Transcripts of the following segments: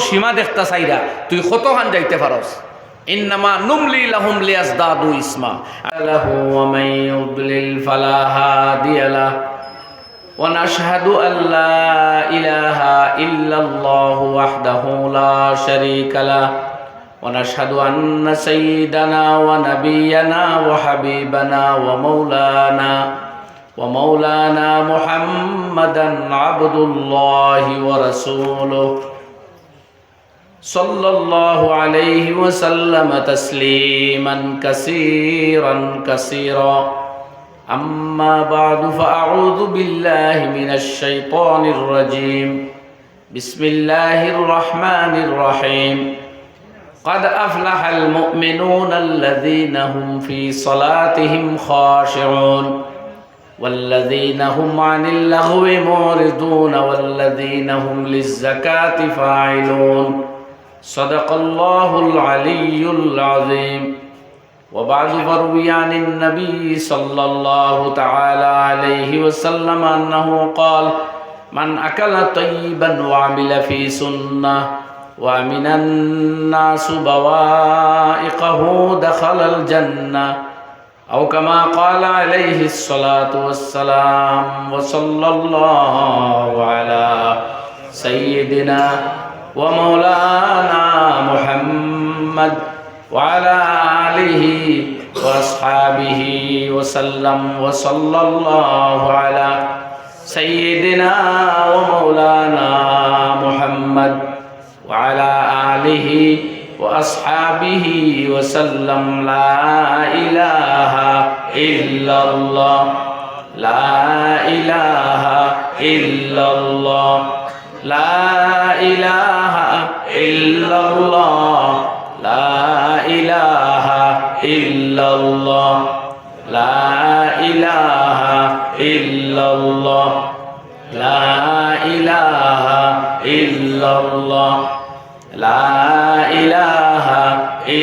সীমা দেখতা চাইরা তুই কতখান যাইতে পারস। ইন্নামা নুমলি লাহুম লিয়াজদাদু ইসমা লাহু ওয়া মান ইউদ্লিল ফালা হাদিয়া লাহু ওয়া নাশহাদু আল্লা ইলাহা ইল্লাল্লাহু ওয়াহদাহু লা শারীকা লাহু ওয়া নাশহাদু আন্না সাইয়্যিদানা ওয়া নাবিয়্যানা ওয়া হাবিবানা ওয়া মাওলানা মুহাম্মাদান আবদুল্লাহি ওয়া রাসূলুহু সাল্লাল্লাহু আলাইহি ওয়া সাল্লাম তাসলিমান কাসীরান কাসীরা। আম্মা বা'দু ফাআউযু বিল্লাহি মিনাশ শাইতানির রাজীম। বিসমিল্লাহির রহমানির রহিম। قد أفلح المؤمنون الذين هم في صلاتهم خاشعون والذين هم عن اللغو معرضون والذين هم للزكاة فاعلون صدق الله العلي العظيم. وبعد فروي عن النبي صلى الله تعالى عليه وسلم أنه قال من أكل طيبا وعمل في سنة ومن الناس بوائقه دخل الجنة أو كما قال عليه الصلاة والسلام. وصلى الله على سيدنا ومولانا محمد وعلى آله وأصحابه وسلم. وصلى الله على سيدنا ومولانا محمد وعلى آله وأصحابه وسلم. لا إله إلا الله لا إله إلا الله لا إله إلا الله لا إله إلا الله لا إله إلا الله لا إله إلا الله لا إله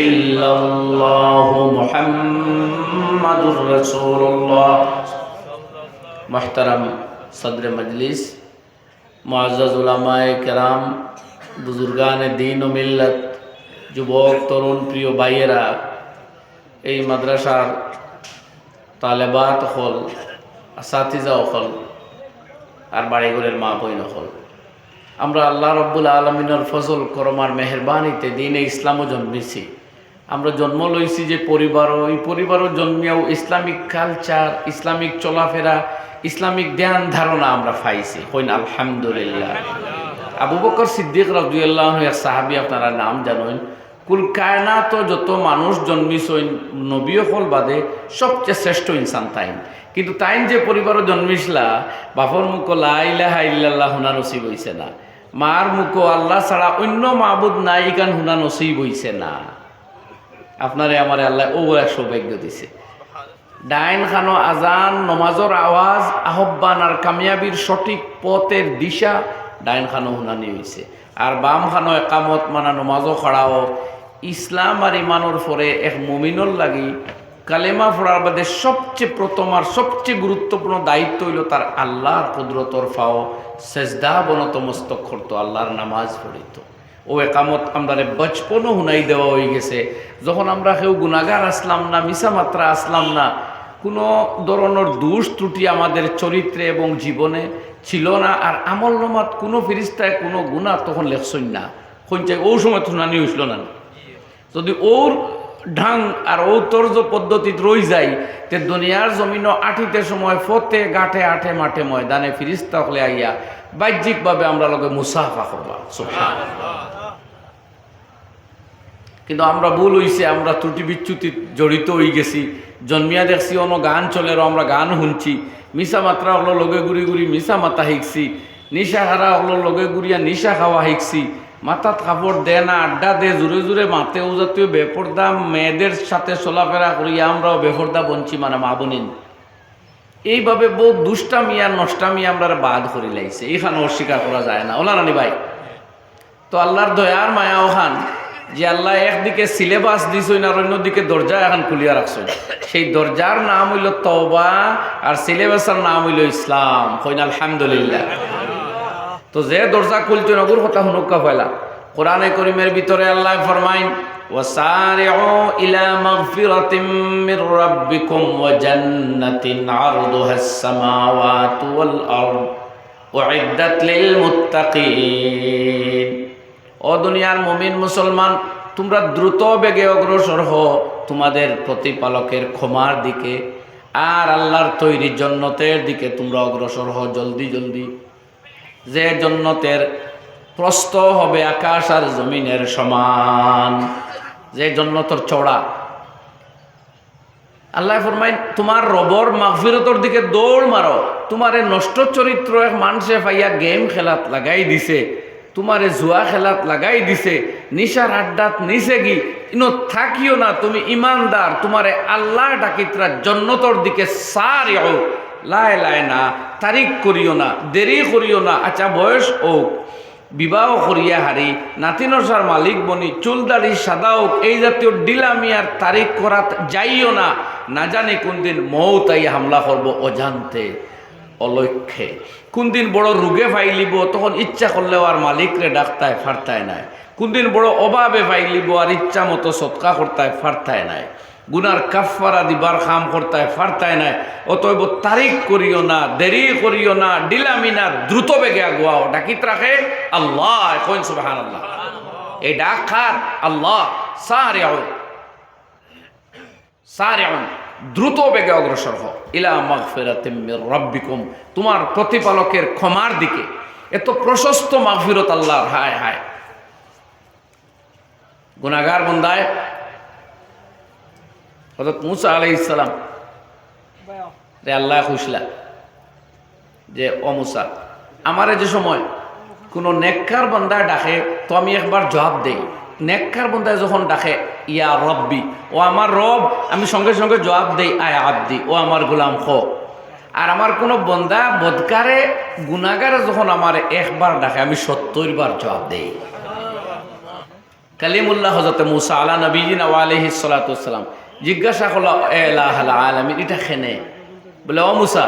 إلا الله محمد رسول الله. محترم صدر مجلس, মুআজ্জাজ উলামায়ে কেরাম, বুজুর্গানে দ্বীন ও মিল্লত, যুবক তরুণ প্রিয় ভাইয়েরা, এই মাদ্রাসার তালেবাত হল, আসাতিজা হল, আর বাড়িঘরের মা বইন হল, আমরা আল্লাহ রব্বুল আলমিনের ফজল করমার মেহরবানিতে দিনে ইসলামও জন্মেছি। আমরা জন্ম লইছি যে পরিবারও, এই পরিবারও জন্মিয়াও ইসলামিক কালচার, ইসলামিক চলাফেরা, ইসলামিক ধ্যান ধারণা আমরা পাইছি। হইন আলহামদুলিল্লাহ। আবু বকর সিদ্দিক রাদিয়াল্লাহু আনহু এক সাহাবী, আপনারা নাম জানেন। কুল কায়নাত যত মানুষ জন্মিছইন নবী হল বাদে সবচেয়ে শ্রেষ্ঠ ইনসান তাইন। কিন্তু তাইন যে পরিবারও জন্মিসলা, বাপর মুখ লা ইলাহা ইল্লাল্লাহ হুনা নসিব হইছে না, মার মুখ আল্লাহ ছাড়া অন্য মাবুদ নাই ইকান হুনা নসিব হইছে না। আপনারে আমারে আল্লাহ ও এক সৌভাগ্য দিছে। ডাইন খানো আজান, নমাজর আওয়াজ, আহ্বান আর কামিয়াবির সঠিক পথের দিশা ডাইন খানো হুনানি হয়েছে। আর বাম খানো একামত মানা নমাজও খড়াও। ইসলাম আর ইমানোর পরে এক মুমিনর লাগি কালেমা পড়ার বাদে সবচেয়ে প্রথম আর সবচেয়ে গুরুত্বপূর্ণ দায়িত্ব হইল তার আল্লাহর কুদরতর ফাও সেজদা বনত মস্তক করতো, আল্লাহর নামাজ পড়িত। ও একামত আমরা বচপনও হুনাই দেওয়া হয়ে গেছে। যখন আমরা কেউ গুনাগার আসলাম না, মিছা মাত্রা আসলাম না, কোনো ধরনের দোষ ত্রুটি আমাদের চরিত্রে এবং জীবনে ছিল না, আর আমল নমাত কোনো ফিরিস্তায় কোনো গুণা তখন লেখছই না, কইচাই ও সময় শুনানি হইছিল না। যদি ওর ঢাং আর ও তর্জ পদ্ধতিত রই যায়, তে দুনিয়ার জমিনও আঠিতে সময় ফতে গাঠে আঠে মাঠে ময়দানে ফিরিস্তা হলে আইয়া বাহ্যিকভাবে আমরা লগে মুসাফা করবা। সুবহানাল্লাহ। কিন্তু আমরা ভুল হইছে, আমরা ত্রুটি বিচ্যুতি জড়িত হয়ে গেছি। জন্মিয়া দেখছি অন্য গান চলেরও আমরা গান শুনছি, মিশা মাত্রা হলো লগে গুড়ি গুড়ি মিশা মাথা শিখছি, নিশা হারা হলো লগে গুড়িয়া নিশা খাওয়া শিখছি, মাথাত কাপড় দে না, আড্ডা দে, জোরে জোরে মাতেও জাতীয় বেপর্দা মেয়েদের সাথে চলাফেরা করিয়া আমরাও বেপর্দা বঞ্চি, মানে মা বোনিন। এইভাবে বহু দুষ্টামি আর নষ্টামি আমরা বাদ করি লাইছে, এইখানে অস্বীকার করা যায় না। ওলা রানি ভাই, তো আল্লাহর দয়ার মায়া ওখান যে আল্লাহ একদিকে সিলেবাস দিছই না, অন্যদিকে দরজা এখন খুলিয়া রাখছই। সেই দরজার নাম হইল তওবা আর সিলেবাসের নাম হইল ইসলাম। কইন আলহামদুলিল্লাহ। তো যে দরজা খুলতে নগর কথা হুনুকা পয়লা কোরআনে করিমের ভিতরে আল্লাহ ফরমাইন ওয়াসারিউ ইলা মাগফিরাতিম মির রাব্বিকুম ওয়া জান্নাতিন আরদুহাস সামাওয়াতু ওয়াল আরদ উইদ্দাত লিল মুত্তাকিন। ও দুনিয়ার মুমিন মুসলমান, তোমরা দ্রুত বেগে অগ্রসর হও তোমাদের প্রতিপালকের ক্ষমার দিকে, আর আল্লাহর তৈরি জান্নাতের দিকে তোমরা অগ্রসর হও জলদি জলদি, যে জান্নাতের প্রস্থ হবে আকাশ আর জমিনের সমান, যে জান্নাতের চওড়া। আল্লাহ ফরমাইন তোমার রবর মাগফিরতর দিকে দৌড় মারো। তোমারে নষ্ট চরিত্র এক মানুষে পাইয়া গেম খেলাত লাগাই দিছে, তোমারে জুয়া খেলাত লাগাই দিছে, নিশার আড্ডাত নিছে গি ইনো থাকিও না, তুমি ইমানদার, তোমারে আল্লাহ ডাকিতরা জান্নাতর দিকে সারিউ, লাই লাই না, তারিখ করিও না, দেরি করিও না। আচ্ছা বয়স হোক, বিবাহ করিয়া হারি, নাতিনসার মালিক বনি, চুলদাড়ি সাদা হোক, এই জাতীয় ডিলামি আর তারিখ করাত যাইও না। না জানি কোন দিন মৌত আইয়া হামলা করবো অজান্তে অলক্ষ্যে, কোন দিন বড় রোগে ফাইলিব, তখন ইচ্ছা করলেও আর মালিকরে ডাকতায় ফারতায় নাই। কোন দিন বড় অভাবে ফাইলিব আর ইচ্ছা মতো সৎকা করতায় ফারতায় নাই, গুনার কাফারা দিবার কাম করতায় ফারতায় নাই। অতএব তারিখ করিও না, দেরি করিও না, ডিলামি না, দ্রুত বেগে আগুয়াও। ডাকিত রাখে আল্লাহ, কইন সুবহানাল্লাহ। এই ডাক কার? আল্লাহ। সারিউ সারিউ, দ্রুত বেগে অগ্রসর হও ইলা মাগফিরাতিম মির রাব্বিকুম, তোমার প্রতিপালকের ক্ষমার দিকে। এত প্রশস্ত মাগফিরত আল্লাহর, হায় হায়। গুনাহগার বান্দায় হযরত মুসা আলাইহিস সালাম রে আল্লাহ খুশলা যে ও মুসা, আমারে যে সময় কোনো নেককার বান্দা ডাকে তো আমি একবার জবাব দেই। নেককার বান্দায় যখন ডাকে ইয়া রব্বি, ও আমার রব, আমি সঙ্গে সঙ্গে জবাব দেই আয় আব্দি, ও আমার গোলাম খো। আর আমার কোনো বন্দা বদকারে গুনাহগারে যখন আমার একবার ডাকে আমি ৭০ বার জবাব দেই। কালিমুল্লাহ হযরত মুসা আলা নবীনা ওয়া আলাইহিস সালাতু ওয়াস সালাম জিজ্ঞাসা করল এলাহাল আলামিন, এটা খেনে? বলে ও মুসা,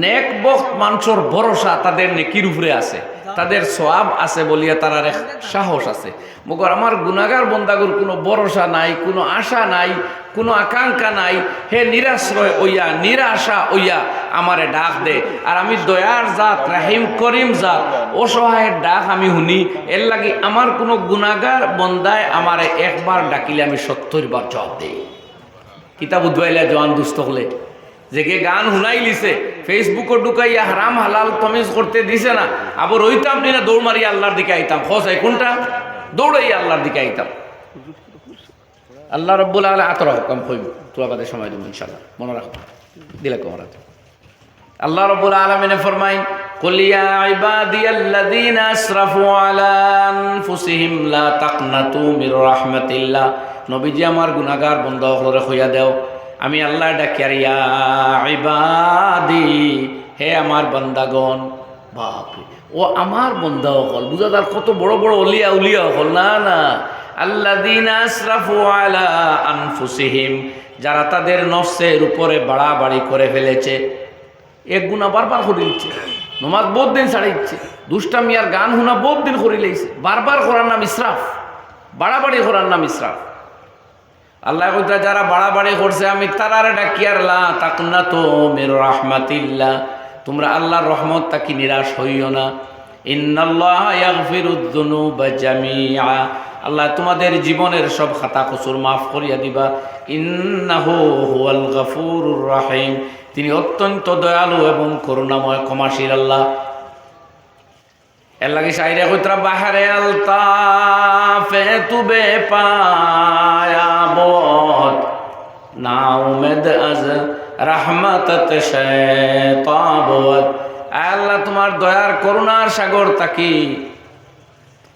নেক বক্ত মানুষের ভরসা তাদের নেকির উপরে আছে, তাদের সওয়াব আছে বলিয়া তার এক সাহস আছে। মগর আমার গুনাহগার বন্দাগুর কোনো ভরসা নাই, কোনো আশা নাই, কোনো আকাঙ্ক্ষা নাই। হে নিরাশ্রয় ওইয়া, নিরাশা ওইয়া আমারে ডাক দে। আর আমি দয়ার জাত, রাহিম করিম জাত, অসহায়ের ডাক আমি শুনি। এর লাগি আমার কোনো গুনাহগার বন্দায় আমারে একবার ডাকিলে আমি ৭০ বার জবাব দেই। কিতাব উদ্বাইলা জওয়ান দুস্থ হলে যে কে গান শুনাই লিছে, ফেসবুকে ঢুকাইয়া হারাম হালাল তমিজ করতে দিছে না, আবার রইতাম না দৌড় মারিয়া আল্লাহর দিকে আইতাম। খোঁজাই কোনটা? দৌড়াইয়া আল্লাহর দিকে আইতাম। আল্লাহ রাব্বুল আলামিন আতর হুকুম কইব, তোরা বাদে সময় দেব ইনশাআল্লাহ, মনে রাখো দিলে কোমরা। আল্লাহ রাব্বুল আলামিন ফরমাইন কুল ইয়া ইবাদিয়াল্লাযীনা আসরাফু আলা আনফুসিহিম লা তাকনাতু মির রাহমাতিল্লাহ। নবীজি আমার গুনাহগার বান্দাগুলোরে কইয়া দাও, আমি আল্লাহ ডাকি আর ইয়া ইবাদি, হে আমার বান্দাগণ। বাপরে, ও আমার বান্দা হল, বুঝা তার কত বড় বড় অলিয়া উলিয়া হল। না না, আল্লাযীনা আসরাফু আলা আনফুসিহিম, যারা তাদের নফসের উপরে বাড়াবাড়ি করে ফেলেছে। এক গুনাহ বারবার করে দিচ্ছে, নমাজ বহুত দিন ছাড়াইছে, দুষ্টামি আর গান শুনা বহুত দিন করে লাইছে। বারবার করার নাম ইসরাফ, বাড়াবাড়ি করার নাম ইসরাফ। আল্লাহ কইতা যারা বাড়াবাড়ি করছে আমি তারারে ডাকি আর লা তাকনাতু মির রাহমাতিল্লাহ, তোমরা আল্লাহর রহমত তাকি নিরাশ হইও না। ইন্নাল্লাহা ইয়াগফিরুয যুনুবা জামিআ, আল্লাহ তোমাদের জীবনের সব খাতা কসুর মাফ করিয়া দিবা। ইন্নাহু হুয়াল গফুরুর রহিম, তিনি অত্যন্ত দয়ালু এবং করুণাময়, ক্ষমাশীল আল্লাহ। এর লাগে শাইরে কইতরা বাহারে আলতাফে তুবে পায়াবত না উমেদ আজ রাহমাতত শায়তাবত। আল্লাহ তোমার দয়ার করুণার সাগর তাকি,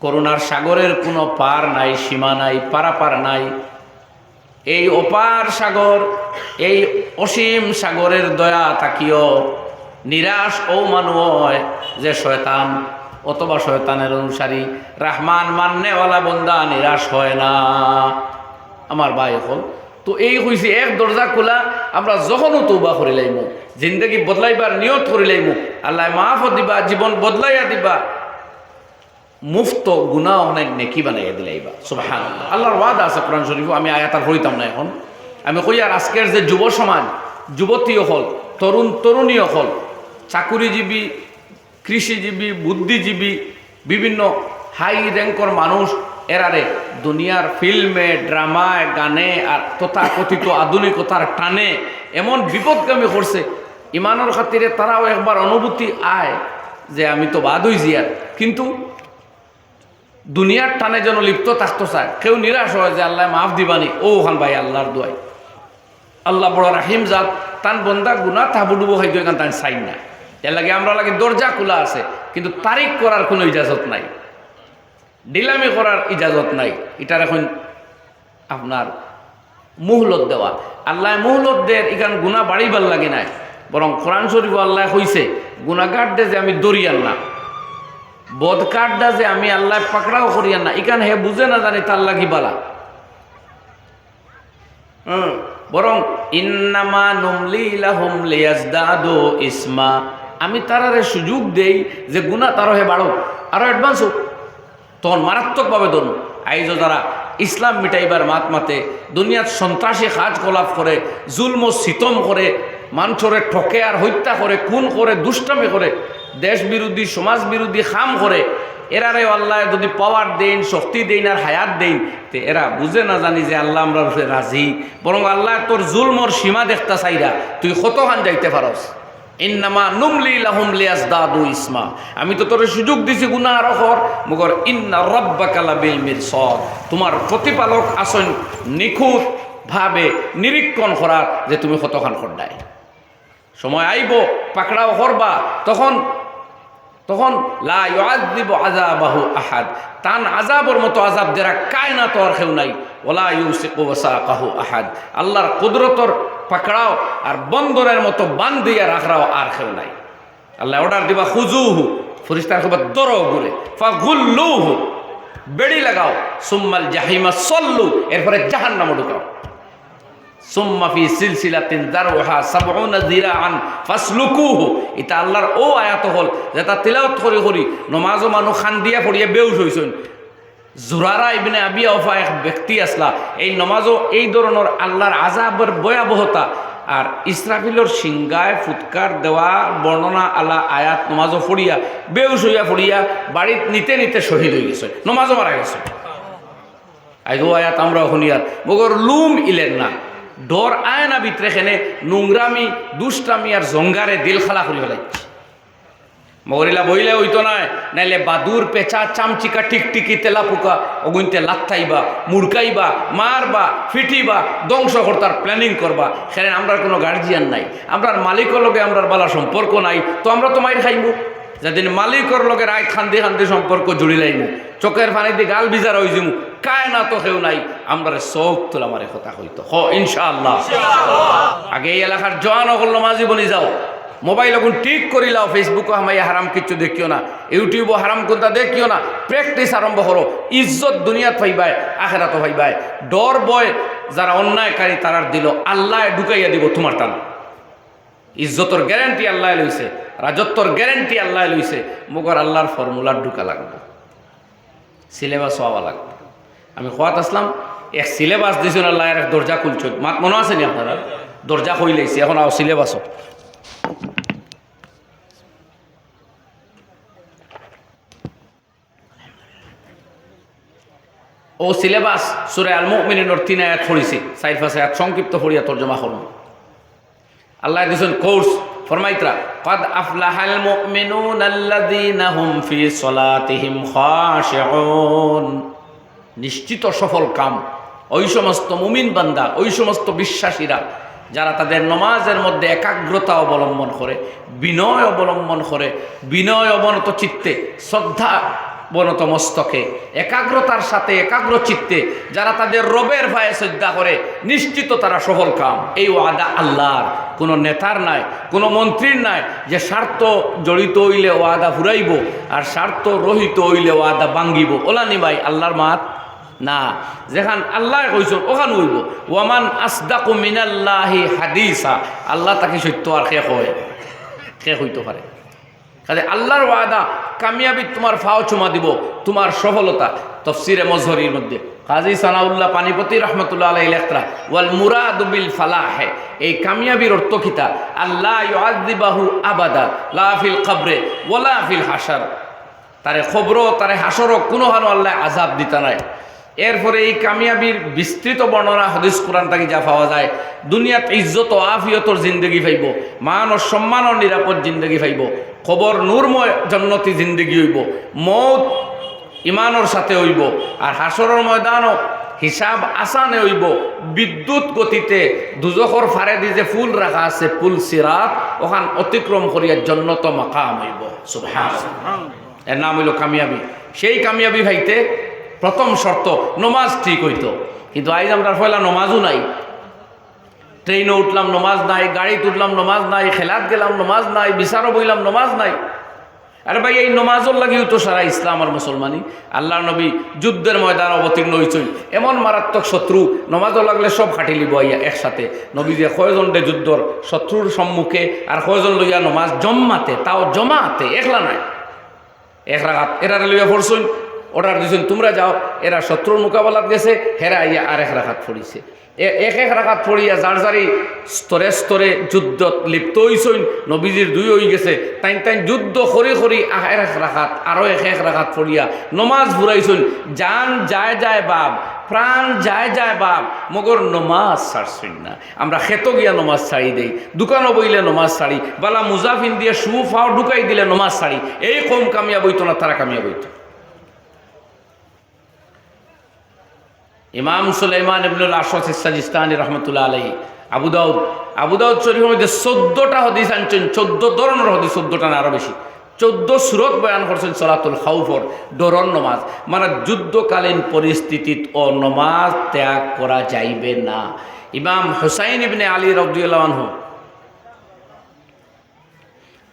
করুণার সাগরের কোনো পার নাই, সীমা নাই, পারাপার নাই। এই অপার সাগর, এই অসীম সাগরের দয়া তাকিও নিরাশ ও মানুষ যে শয়তান অথবা শয়তানের অনুসারী। রহমান মান্যওয়ালা বন্দা নিরাশ হয় না। আমার ভাই হল তো এই হয়েছে এক দরজা খোলা, আমরা যখনও তৌবা করি লাইমু, জিন্দগি বদলাইবার নিয়ত করি লাইমু, আল্লাহ মাফ দিবা, জীবন বদলাইয়া দিবা। মুফত গুনাহ অনেক নেকি বানাইয়া দিলাইবা সুবহানাল্লাহ। আল্লাহর ওয়াদা আছে কোরআন শরীফ, আমি আয়াত আর পড়িতাম না এখন। আমি কই আর আজকের যে যুব সমাজ, যুবতী হল, তরুণী হল, চাকুরিজীবী, কৃষিজীবী, বুদ্ধিজীবী, বিভিন্ন হাই র্যাঙ্কর মানুষ, এরারে দুনিয়ার ফিল্মে, ড্রামায়, গানে আর তথাকথিত আধুনিকতার টানে এমন বিপদগামী করছে, ইমানের খাতিরে তারাও একবার অনুভূতি আয় যে আমি তো বাদ হইছি আর, কিন্তু দুনিয়ার টানে যেন লিপ্ত থাকতে চায়। কেউ নিরাশ হয় যে আল্লাহ মাফ দিবানি, ও ওখান ভাই আল্লাহর দোয়াই, আল্লাহ বড় রাহিম জাত, তান বন্দা গুনা তাহাবুডুবো খাইতো এখান তান চাই না। এর লাগে আমরা লাগে দরজা খোলা আছে, কিন্তু তারিখ করার কোনো ইজাজত নাই, ডিলামি করার ইজাজত নাই। এটার এখন আপনার মুহলত দেওয়া, আল্লাহ মুহলত দেয় এখান গুণা বাড়িবার লাগে নাই, বরং কোরআন শরীফ আল্লাহ হইছে গুণাগার দে যে আমি দরিয়ান না, বদকারডা যে আমি আল্লাহ পাকড়াও করিয়ান না, এখান হে বুঝে না জানি তার লাগি বালা। বরং ইন্নামা নুমলি লাহুম লিয়াজদাদু ইসমা, আমি তারারে সুযোগ দেই যে গুনাহ তারও হে বাড়ো, আরো অ্যাডভান্স হোক, তখন মারাত্মকভাবে ধরুন। আইজও যারা ইসলাম মিটাইবার মাতে দুনিয়ার সন্ত্রাসী কাজ কলাপ করে, জুলম ও সিতম করে, মানুষরে ঠকে আর হত্যা করে, খুন করে, দুষ্টামি করে, দেশ বিরোধী সমাজ বিরোধী খাম করে, এরারে আল্লাহ যদি পাওয়ার দেন, শক্তি দেন আর হায়াত দেন, তে এরা বুঝে না জানি যে আল্লাহ আমরা রাজি, বরং আল্লাহ তোর জুলমর সীমা দেখতা চাইরা তুই কতখান যাইতে পারস। ইন্নামা নুমলি লাহুম লিয়াজদাদু ইসমা, আমি তো তোর সুযোগ দিছি গুনাহ আরো কর, মগর ইন্না রাব্বাকা লাবিল মিরসাদ, তোমার প্রতিপালক আসন নিখুঁত ভাবে নিরীক্ষণ করার যে তুমি কতখান করডাই। সময় আইব পাকড়াও করবা, তখন লা ইউআযযিবু আযাবাহু আহাদ, তান আযাবের মতো আযাব যারা কায়নাত আর কেউ নাই, ওয়ালা ইউসিকু ওয়াসাকাহু আহাদ, আল্লাহর কুদরতর পাকড়াও আর বন্দরের মতো বান্ধিয়া রাখরাও আর কেউ নাই। আল্লাহ অর্ডার দিবা খুজুহু, ফেরেশতার খবর দরো ঘুরে, ফাগুল্লুহু, বেড়ি লাগাও, সুম্মাল জাহিমা সল্লু, এরপরে জাহান্নামে ঢুকাও, সুম্মা ফি সিলসিলাতিন দারউহা সাবউনা যিরাআন ফাসলুকুহু। এটা আল্লাহর ও আয়াত হল যেটা তিলাওয়াত করি করি নমাজও মানুষ খান দিয়া পড়িয়া বেউস হইছেন। জুরারা ইবনে আবি আওফা এক ব্যক্তি আসলা, এই নমাজও এই ধরনের আল্লাহর আযাবের ভয়াবহতা আর ইসরাফিলর সিংগায় ফুৎকার দেওয়া বর্ণনা আলা আয়াত নমাজও পড়িয়া বেউস হইয়া পড়িয়া বাড়িত নিতে নিতে শহীদ হয়ে গেছে, নমাজও মারা গেছে। আইগো আয়াত আমরা শুনিয়ার মগর লুম ইলেন না, ডর আয় না ভিতরে খেনে নোংরামি দুষ্টামি আর জঙ্গারে দিল খালা করি ফেলাইছে। মগরিলা বইলে হইতো নয়, নাইলে বাদুর পেঁচা চামচিকা টিকটিকি তেলা পোকা অগুনতে লাত্তাইবা, মুড়কাইবা, মারবা, ফিটিবা, ধ্বংস কর্তার প্ল্যানিং করবা। সেখানে আমরা কোনো গার্জিয়ান নাই, আমরার মালিকের লগে আমরার বালা সম্পর্ক নাই, তো আমরা তো মাইর খাইব। যেদিন মালিকর লগে রায় খান্দি খান্দি সম্পর্ক জুড়ি লাইমু, চোখের পানি দিয়ে গাল বিজার হয়ে যাবো, কায় না তো কেউ নাই, আমরা চোখ তোলা আমার কথা হইতো হ ইনশাআল্লাহ। আগে এই এলাকার জোয়ান হল মাঝি বনি যাও, মোবাইল এখন ঠিক করিলাও, ফেসবুকও হামাইয়া হারাম কিচ্ছু দেখিও না, ইউটিউবও হারাম কোনটা দেখিও না, প্র্যাকটিস আরম্ভ করো, ইজ্জত দুনিয়াত পাইবাই আখেরাত পাইবাই। ডর বয় যারা অন্যায়কারী তারার দিল, আল্লাহ ঢুকাইয়া দিব তোমার টান। ইজ্জতর গ্যারান্টি আল্লাহ লইছে, রাজত্বর গ্যারান্টি আল্লাহ লইছে, মগর আল্লাহর ফর্মুলার ঢুকা লাগবে, সিলেবাস হওয়া লাগবে। আমি খোয়াত আসলাম এক সিলেবাস দিয়েছেন আল্লাহ, এক দরজা খুলছে, মাত মনে আছে নি আপনারা? দরজা খুইলেছি, এখন আও সিলেবাসও। ও সিলেবাস সূরা আল মুমিনুনের 3 আয়াত পড়িছি, 4-5 আয়াত সংক্ষিপ্ত পড়িয়া তরজমা করব। আল্লাহ দিয়েছেন কোর্স ফরমাইতরা, ক্বাদ আফলাহাল মুমিনুন আল্লাযীনা হুম ফি সলাতিহিম খাশিউন, নিশ্চিত সফল কাম ওই সমস্ত মুমিন বান্দা, ওই সমস্ত বিশ্বাসীরা যারা তাদের নমাজের মধ্যে একাগ্রতা অবলম্বন করে, বিনয় অবলম্বন করে, বিনয় অবনত চিত্তে, শ্রদ্ধা বনত মস্তকে, একাগ্রতার সাথে একাগ্র চিত্তে যারা তাদের রবের ভয়ে শ্রদ্ধা করে, নিশ্চিত তারা সফল কাম। এই ওয়াদা আল্লাহর, কোনো নেতার নাই, কোনো মন্ত্রীর নাই যে স্বার্থ জড়িত হইলে ওয়াদা ফুরাইব আর স্বার্থ রহিত হইলে ওয়াদা ভাঙ্গিব। ওলানি ভাই আল্লাহর মাত না, যেখান আল্লাহ কইছেন ওখান হইব। ওয়ামান আসদাকু মিনাল্লাহি হাদিসা, আল্লাহ তাকে সত্য আর শেষ হইতে পারে। কাজে আল্লাহর ওয়াদা কামিয়াবি তোমার ফাও চুমা দিব, তোমার সফলতা। তফসিরে মজহরির মধ্যে কাজী সানাউল্লাহ পানিপতি রহমতুল্লাহ আলাইহি লেখরা ওয়াল মুরাদু বিল ফালাহে, এই কামিয়াবির অর্থ কিতা? আল্লাহ ইউআযযিবাহু আবাদা লা ফিল কবরে ওয়ালা ফিল হাশর, তারে খবর তারে হাসর কোনো হানো আল্লাহ আযাব দিতা নাই। এরপরে এই কামিয়াবির বিস্তৃত বর্ণনা হাদিস কোরআন থেকে যা পাওয়া যায়, দুনিয়াত ইজ্জত ও আফিয়তর জিন্দগি পাইব, মান ও সম্মান ও নিরাপদ জিন্দগি পাইব, খবর নূরময় জন্নতি জিন্দগি হইব, মৌত ইমানর সাথে হইব, আর হাসরের ময়দানও হিসাব আসানে হইব। বিদ্যুৎ গতিতে দুজখর ফারে দি যে ফুল রাখা আছে পুল সিরাত, ওখান অতিক্রম করিয়া জন্নত মাকাম হইব। সুবহানাল্লাহ, এর নাম হইল কামিয়াবি। সেই কামিয়াবি ভাইতে প্রথম শর্ত নমাজ ঠিক হইতো। কিন্তু আইজ আমরা পয়লা নমাজও নাই, ট্রেনে উঠলাম নমাজ নাই, গাড়িতে উঠলাম নমাজ নাই, খেলাত গেলাম নমাজ নাই, বিচারও বইলাম নমাজ নাই। আরে ভাই এই নমাজর লাগিও তো সারা ইসলাম আর মুসলমানি। আল্লাহ নবী যুদ্ধের ময়দান অবতীর্ণ হইছই, এমন মারাত্মক শত্রু নমাজও লাগলে সব খাটি লিব আইয়া একসাথে। নবী যে কয়জন দে যুদ্ধর শত্রুর সম্মুখে আর কয়জন লইয়া নমাজ জম্মাতে, তাও জমাতে, একলা নাই, এক রাগাত এরা লইয়া পড়ছই, অর্ডার দিয়েছেন তোমরা যাও। এরা শত্রুর মোকাবেলাত গেছে, হেরা ইয়া আর এক রাখাত পড়িছে। এক রাখাত পড়িয়া যার যারি স্তরে স্তরে যুদ্ধ লিপ্ত হইছইন, নবীজির দুই হয়ে গেছে, তাই যুদ্ধ করি করি এক রাখাত আরও এক রাখাত পড়িয়া নমাজ ঘুরাইছইন। জান যায় যায় বাপ, প্রাণ যায় যায় বাপ, মগর নমাজ ছাড়ছইন না। আমরা খেত গিয়া নমাজ ছাড়ি দেই, দোকানও বইলে নমাজ ছাড়ি, বালা মুজাফিন দিয়ে শু ফাও ঢুকাই দিলে নমাজ ছাড়ি। এই কম কামিয়া বইতো না, তারা কামিয়া বইতো। ইমাম সুলাইমান ইবনুল আশওয়াস ইস-সিজিস্তানি রহমতুল্লাহ আলাইহি আবু দাউদ শরীফের মধ্যে 14টা হাদিস আনছেন, 14 ধরনের হাদিস, 14টা না আরো বেশি, 14 সূরত বয়ান করছেন সালাতুল খাউফর, ডরন নমাজ। মানে যুদ্ধকালীন পরিস্থিতিত ও নমাজ ত্যাগ করা যাইবে না। ইমাম হুসাইন ইবনে আলী রাদিয়াল্লাহু আনহু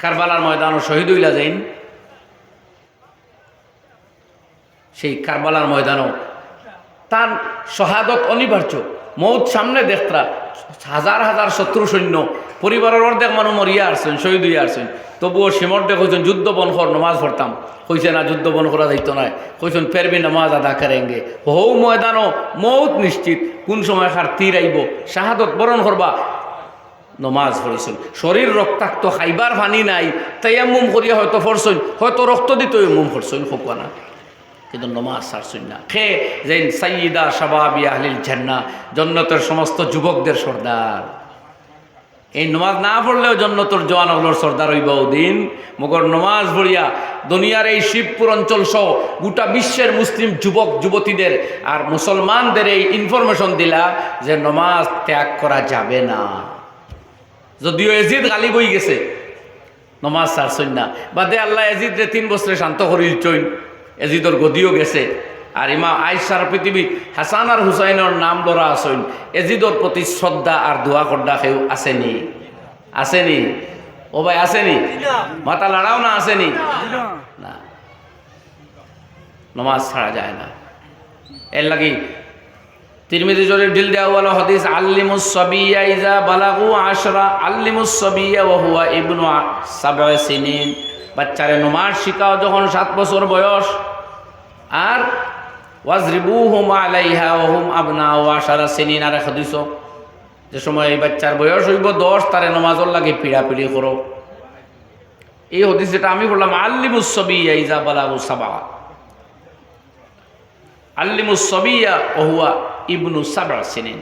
কারবালার ময়দানে শহীদ হইলা যাইন। সেই কারবালার ময়দানও তার শাহাদত অনিবার্য, মৌত সামনে দেখতরা, হাজার হাজার শত্রু সৈন্য, পরিবারের অর্ধেক মানুষ মরিয়া আসছেন, শহীদ হইয়া আসছেন। তবুও সিমর্দে কইছেন যুদ্ধ বন কর, নমাজ পড়তাম। কইছে না, যুদ্ধ বন করা যাইতো না, কইছেন ফেরবি নমাজ আদা করেঙ্গে। হৌ ময়দানও মৌত নিশ্চিত, কোন সময় খার তীর আইব, শাহাদত বরণ করবা, নমাজ পড়েছেন। শরীর রক্তাক্ত, খাইবার পানি নাই, তায়াম্মুম করিয়া হয়তো পড়ছেন, হয়তো রক্ত দিতে মুম পড়ছেন, খোকা না, কিন্তু নমাজ ছাড়ছেন না। খে যে সাইয়্যিদা শাবাবি আহলিল জান্নাহ, জান্নাতের সমস্ত যুবকদের সর্দার। এই নমাজ না পড়লেও জান্নাতের জওয়ানগুলোর সর্দার হইব দিন। মগর নমাজ পড়িয়া দুনিয়ার এই শিবপুর অঞ্চল সহ গোটা বিশ্বের মুসলিম যুবক যুবতীদের আর মুসলমানদের এই ইনফরমেশন দিলা যে নমাজ ত্যাগ করা যাবে না। যদিও এজিদ গালি বই গেছে, নমাজ ছাড়ছেন না, বাদে আল্লাহ এজিদরে 3 বছরে শান্ত করিল চইন, এজিদর গদিও গেছে। আর ইমাম আয়েশার পৃথিবী হাসান আর হুসাইনের নাম লড়া আসইন, এজিদর প্রতি শ্রদ্ধা আর দোয়া করডা কেউ আসেনি? আসেনি? ও ভাই আসেনি? মাথা লড়াও না, আসেনি? না, নমাজ ছাড়া যায় না। এর লাগি তিরমিজি শরীফ ঢিল দেওয়া হলো হাদিস, আল্লিমুস সাবিয়্যা ইযা বালাগু 10, আল্লিমুস সাবিয়্যা ওয়া হুয়া ইবনু 7 সিনিন। বাচ্চারে নমাজ শিখাও যখন 7 বছর বয়স, আর ওয়াজরিবুহুম আলাইহা ওয়া হুম আবনাউ 10 সিনিন। আর হাদিস যে সময় এই বাচ্চার বয়স হইব 10, তারে নমাজর লাগে পিড়াপিড়ি করো। এই হাদিস যেটা আমি বললাম, আল্লিমুস সাবিয়্যা ইযা বালাগু 7, আল্লিমুস সাবিয়্যা ওয়া হুয়া ইবনু 7 সিনিন।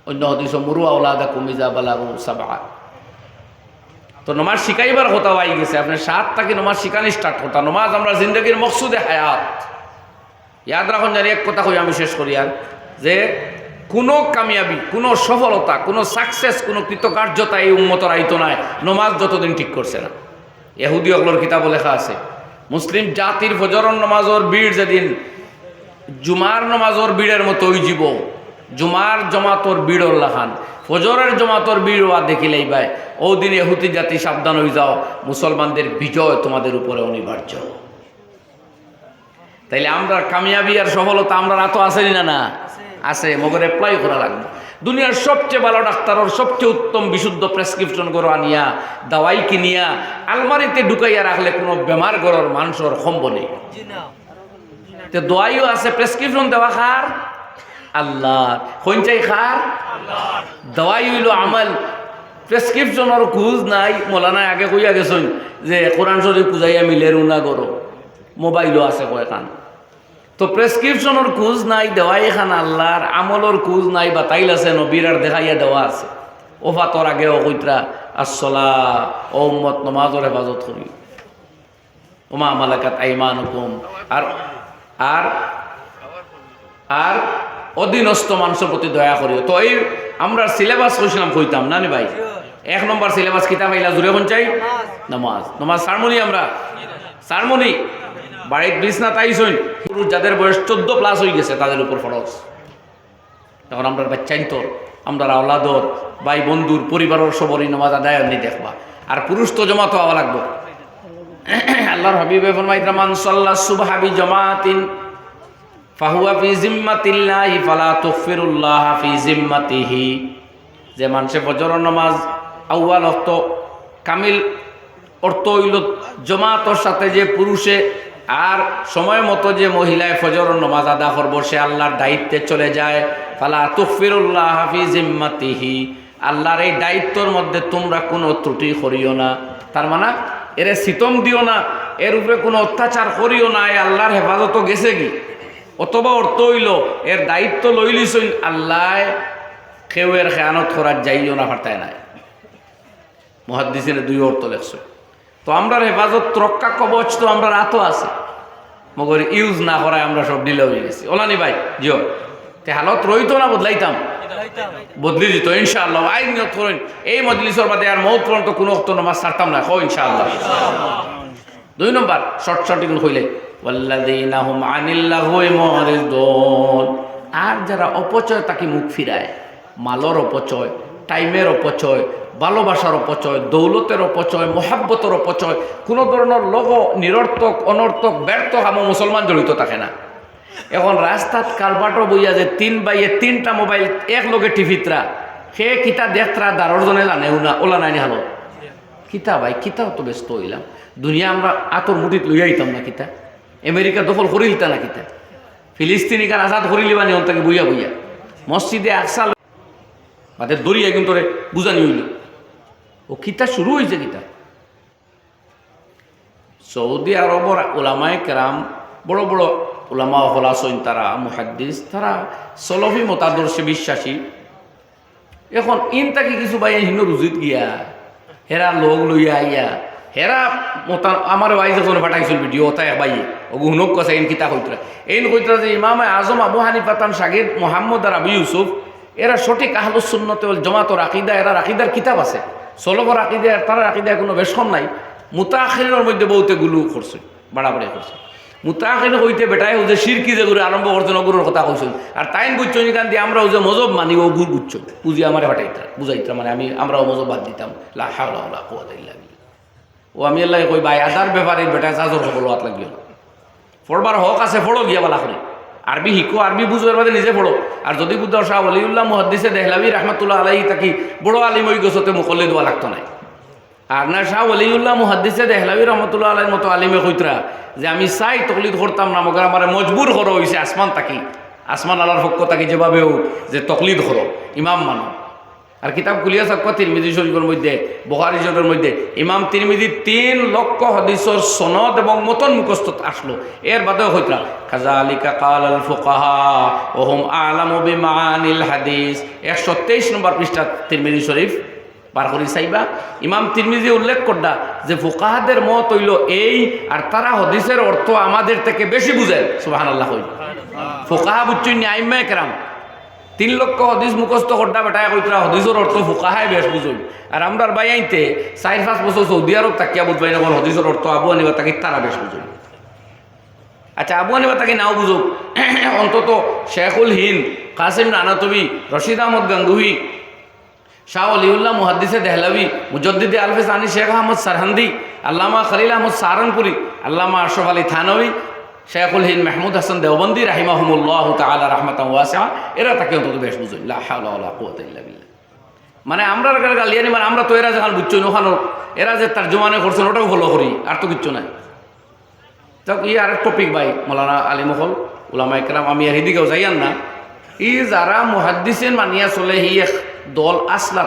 অন্য হাদিস মুরু আওলাদাকুম ইযা বালাগু 7। তো নমাজ শিখাইবার কথা হয়ে গেছে, আপনি 7 থেকে নমাজ শিখানি স্টার্ট করতা। নমাজ আমরা জিন্দগির মকসুদে হায়াত। ইয়াদ রাখুন, জানি এক কথা কই আমি শেষ করি, আর যে কোনো কামিয়াবি, কোনো সফলতা, কোনো সাকসেস, কোনো কৃতকার্যতা এই উম্মতর আইতো নাই নমাজ যতদিন ঠিক করছে না। ইহুদি অগলোর কিতাব লেখা আছে, মুসলিম জাতির ফজরের নমাজর ভিড় যেদিন জুমার নমাজর ভিড়ের মতো ওই জীব, জুমার জমাতর ভিড়র লাখান, ফজরের জমাতর ভিড় ওয়া দেখিলেই ভাই, ও দিন ইহুদি জাতি সাবধান হয়ে যাও, মুসলমানদের বিজয় তোমাদের উপরে অনিবার্য। তাইলে আমরা কামিয়াবি আর সফলতা আমরা তো আসেনি না? না আছে, মগর অ্যাপ্লাই করা লাগবে। দুনিয়ার সবচেয়ে ভালো ডাক্তারের সবচেয়ে উত্তম বিশুদ্ধ প্রেসক্রিপশন করো আনিয়া দাওয়াই কিনিয়া আলমারিতে ঢুকাইয়া রাখলে কোনো বেমার গড়র মানুষের সম্ভ নেই। তো দোয়াইও আছে, প্রেসক্রিপশন দেওয়া খার আল্লাহ, হইনচাই খার দওয়াই হইল আমল। প্রেসক্রিপশনের খুঁজ নাই। মৌলানা আগে কইয়া গেছেন যে কোরআন শরীফ খুঁজাইয়া মিলে রুনা করো, মোবাইলও আছে কয়খান। তো প্রেসক্রিপশনের খুঁজ নাই, দেওয়াই খান আল্লাহর, আমলর খুঁজ নাই, বা তাইল আছে নবীর আর দেখাইয়া দেওয়া আছে। ওফাতর আগে ও কইত্রা আসলা ও উম্মত নমাজর হেফাজত করি, ওমা মালাকাত আইমানুকুম, আর আর আর অধীনস্থ মানুষের প্রতি দয়া করিও। তো এই আমরা সিলেবাস কইছিলাম কইতাম না নি ভাই, 1 নম্বর সিলেবাস কিতাব আইলা জুড়ে কোন চাই নামাজ। নামাজ সারমনি, আমরা সারমনি বাড়ির বিছনা তাইছইন পুরুষ যাদের বয়স 14+ হয়ে গেছে তাদের উপর ফরজ। তখন আমরা বাচ্চাইন তোর আমরা আওলাদর ভাই বন্ধুর পরিবারের সবরই নামাজ আদায় নি দেখবা। আর পুরুষ তো জমা তো হওয়া লাগবে। আল্লাহর হাবিবে ফরমাইতা মান সাল্লা সুবহা বি জামাতিন ফাহুয়া ফি জিম্মাতিল্লাহি ফালা তুগফিরুল্লাহ ফি জিম্মাতিহি। যে মানুষে ফজরের নামাজ আউয়াল ওয়াক্ত কামিল অর্থ হইল জামাতের সাথে যে পুরুষে আর সময় মতো যে মহিলায় ফজরের নামাজ আদা করব, সে আল্লাহর দায়িত্বে চলে যায়। ফালা তুগফিরুল্লাহ ফি জিম্মাতিহি, আল্লাহর এই দায়িত্বর মধ্যে তোমরা কোনো ত্রুটি করিও না। তার মানে এর সিতম দিও না, এর উপরে কোনো অত্যাচার করিও না, এই আল্লাহর হেফাজত গেছে কি। অথবা অর্থ হইল এর দায়িত্ব লইলিছইন আল্লাহ, কেউ এর খেয়ানত করার যাইও না ফাটায় নাই। মুহাদ্দিসিনে 2 অর্থ লেখছে। তো আমরা হেফাজত রক্ষা কবচ তো আমরা রাতও আছে, মগর ইউজ না করায় আমরা সব ডিলে হয়ে গেছি। ওলানি ভাই জিও তে হালত রইতো না, বদলাইতাম বদলি দিত ইনশাআল্লাহ। আইন নিয়ত করেন এই মজলিসের বাদে আর মৌত পর্যন্ত কোনো অক্ত নামাজ ছাড়তাম না, ইনশাআল্লাহ। 2 নম্বর শর্ট এগুলো হইলে ওয়াল্লাযীনা হুম আনিল লাহwi মুরিদুন, আর যারা অপচয় তাকে মুখ ফিরায়, মালর অপচয়, টাইমের অপচয়, ভালোবাসার অপচয়, দৌলতের অপচয়, মোহাব্বতের অপচয়, কোনো ধরনের লোক নিরর্থক অনর্থক ব্যর্থ কাম মুসলমান জড়িত থাকে না। এখন রাস্তাত কারবাটো বইয়া যে 3 বাইয়ে 3টা মোবাইল এক লগে টিভিতরা, সে কিতা দেখতরা 10 জনে জানেও না, ওলা নাইনি হালত কিতা ভাই, কিতাও তো ব্যস্ত হইলাম। দুনিয়া আমরা আতর মুঠিত লইয়া আইতাম না কিতা, আমেরিকা দখল করি লিতা না কিতা, ফিলিস্তিনিকার আজাদ করি লিবা নিয়ম তাকে বইয়া বইয়া মসজিদে আকসা বাদে দরিয়া কিন্তু বুঝানি হইল ও কিতা শুরু হয়েছে কিতা। সৌদি আরবর ওলামায়ে কেরাম বড় বড় ওলামা হলাসইন, তারা মুহাদ্দিস, তারা সলফি মতাদর্শে বিশ্বাসী। এখন ইন তাকে কিছু ভাই হিন্দু রুজিত গিয়া হেরা লোক লইয়া আইয়া হেরা মতা আমার ভাই যখন পাঠাইছিল ভিডিও ওটাই ভাই ওগু হুনক কছে ইন কিতা কইতরা এইন কইতরা যে ইমাম আজম আবু হানিফা তান শাগিদ মোহাম্মদ আর আবু ইউসুফ এরা সঠিক আহলুস সুন্নাত ওয়াল জামাতের আকীদা, এরা আকীদার কিতাব আছে, সলফর আকীদা, তার আকীদা কোনো বেশ কম নাই। মুতাআখিরের মধ্যে বহুতে গুলো করছে, বাড়াবাড়ি করছে। মুতাআখির হইতে বেটায় ও যে শিরকি যে করে আরম্ভ করছে নগুরের কথা কইছেন, আর তাইন বুঝছো নিকান দিয়ে আমরা ও যে মজব মানি ও গুড় বুঝছো বুঝি আমার ফাটাইতা বুঝাইতা, মানে আমরাও মজব বাদ দিতাম। লা হাওলা ওয়ালা কুওয়াতা ইল্লা বিল্লাহ। ও আমি আল্লাহ কই ভাই আদার ব্যাপারে বেটা চাজর হবল হাত লাগিও না, পড়বার হক আছে পড়ো গিয়া বালা করে, আরবি শিখো, আরবি বুঝবার বাদে নিজে পড়ো। আর যদি বুদ্ধ শাহ ওলিউল্লাহ মুহাদ্দিসে দেহলাভি রাহমাতুল্লাহ আলাইহি তাকি বড় আলিম হই গেছতে মুকল্লি দোয়া লাগতো না। আর না শাহ ওলিউল্লাহ মুহাদ্দিসে দেহলাভি রহমতুল্লাহ আলাইহির মতো আলিমে কইতরা যে আমি চাই তকলিদ করতাম না, মগর আমার মজবুর করো হইছে আসমান তাকি, আসমান আল্লাহর পক্ষ তাকি যেভাবেও যে তকলিদ করো, ইমাম মানো। আর কিতাব খুলিয়া সাক্কা তিরমিজি শরীফের মধ্যে, বুখারী শরীফের মধ্যে ইমাম তিরমিজি 3 লক্ষ হাদিসের সনদ এবং মতন মুখস্থ আসলো। এর বাদেও হইতরা কাযালিকা কালাল ফুকাহা ওয়া হুম আ'লামু বিমানিল হাদিস। 123 নম্বর পৃষ্ঠা তিরমিজি শরীফ বার করি চাইবা। ইমাম তিরমিজি উল্লেখ করদা যে ফুকাহাদের মত হইল এই, আর তারা হাদিসের অর্থ আমাদের থেকে বেশি বুঝেন। সুবহানাল্লাহ। কই ফুকাহা বুঝছেন আইম্মায়ে কেরাম 3 লক্ষ হাদিস মুখস্থ করদা বেটায় কইতরা হাদিসের অর্থ ফুকাহায় বেশ বুঝুন। আর আমরার বাইয়াইতে 4-5 বছর সৌদি আরব তাকিয়া বুঝবাই না হাদিসের অর্থ আবু হানিফা তাকি তারা বেশ বুঝুন। আচ্ছা আবু হানিফা তাকি নাও বুঝুক, অন্তত শেখুল হিন্দ, কাসিম নানাতবি, রশিদ আহমদ গাঙ্গুহি, শাহ ওলিউল্লাহ মুহাদ্দিসে দেহলাভি, মুজদ্দিদে আলফে সানি শেখ আহমদ সারহান্দি, আল্লামা খলিল আহমদ সাহারানপুরি, আল্লামা আশরাফ আলী থানভী, শেখুল হিন্দ মাহমুদ হাসান দেওবন্দি রাহিমাহুমুল্লাহু তাআলা রাহমাতান ওয়াসিআ, এরা তাকে অন্তত বেশ বুঝেন। লা হাওলা ওয়ালা কুওয়াতা ইল্লা বিল্লাহ। মানে আমরা গালিয়ানি, মানে আমরা তো এরা যখন বুঝছই ওখানে এরা যে তার জমানে করছেন ওটাও ফলো করি, আর তো কিচ্ছু নাই। তো ই আর টপিক ভাই মৌলানা আলী মহল উলামা ইকরাম, আমি আর এদিকেও যাইয়ান না। ই যারা মুহাদ্দিসিন মানিয়া চলে হি এক দল আসলা,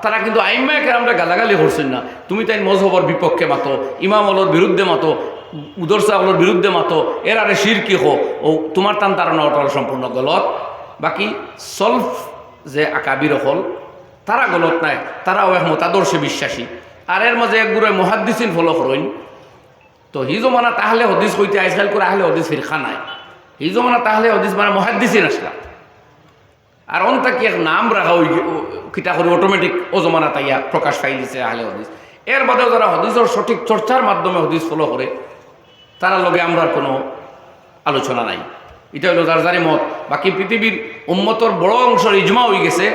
তারা কিন্তু আইম্মা কেরামরা গালাগালি করছেন না। তুমি তাই মজহবর বিপক্ষে মাতো, ইমাম হলোর বিরুদ্ধে মাতো, উদরসা হলোর বিরুদ্ধে মাতো, এর আরে শিরকি হো, ও তোমার টান তারা ওটার সম্পূর্ণ গলত। বাকি সলফ যে আকাবির হল তারা গলত নাই, তারাও একমত আদর্শে বিশ্বাসী। আর এর মাঝে একগুড়ে মুহাদ্দিসিন ফলো করেন। তো হি জমানা তাহলে হদিস হইতে আজকাল করে আহলে হদিস ফিরখা নাই। হি জমানা তাহলে হদিস মানে মুহাদ্দিসিন আসলা। আর অন্তা কি এক নাম রাখা ওই কিতা করে অটোমেটিক ও জমানা তাইয়া প্রকাশ পাই দিছে আহলে হদিস। এর বাদেও যারা হদিসের সঠিক চর্চার মাধ্যমে হদিস ফলো করে তারা লগে আমরা কোনো আলোচনা নাই। এটা হলো যার যারি মত। বাকি পৃথিবীর উম্মতর বড় অংশের ইজমা হয়ে গেছে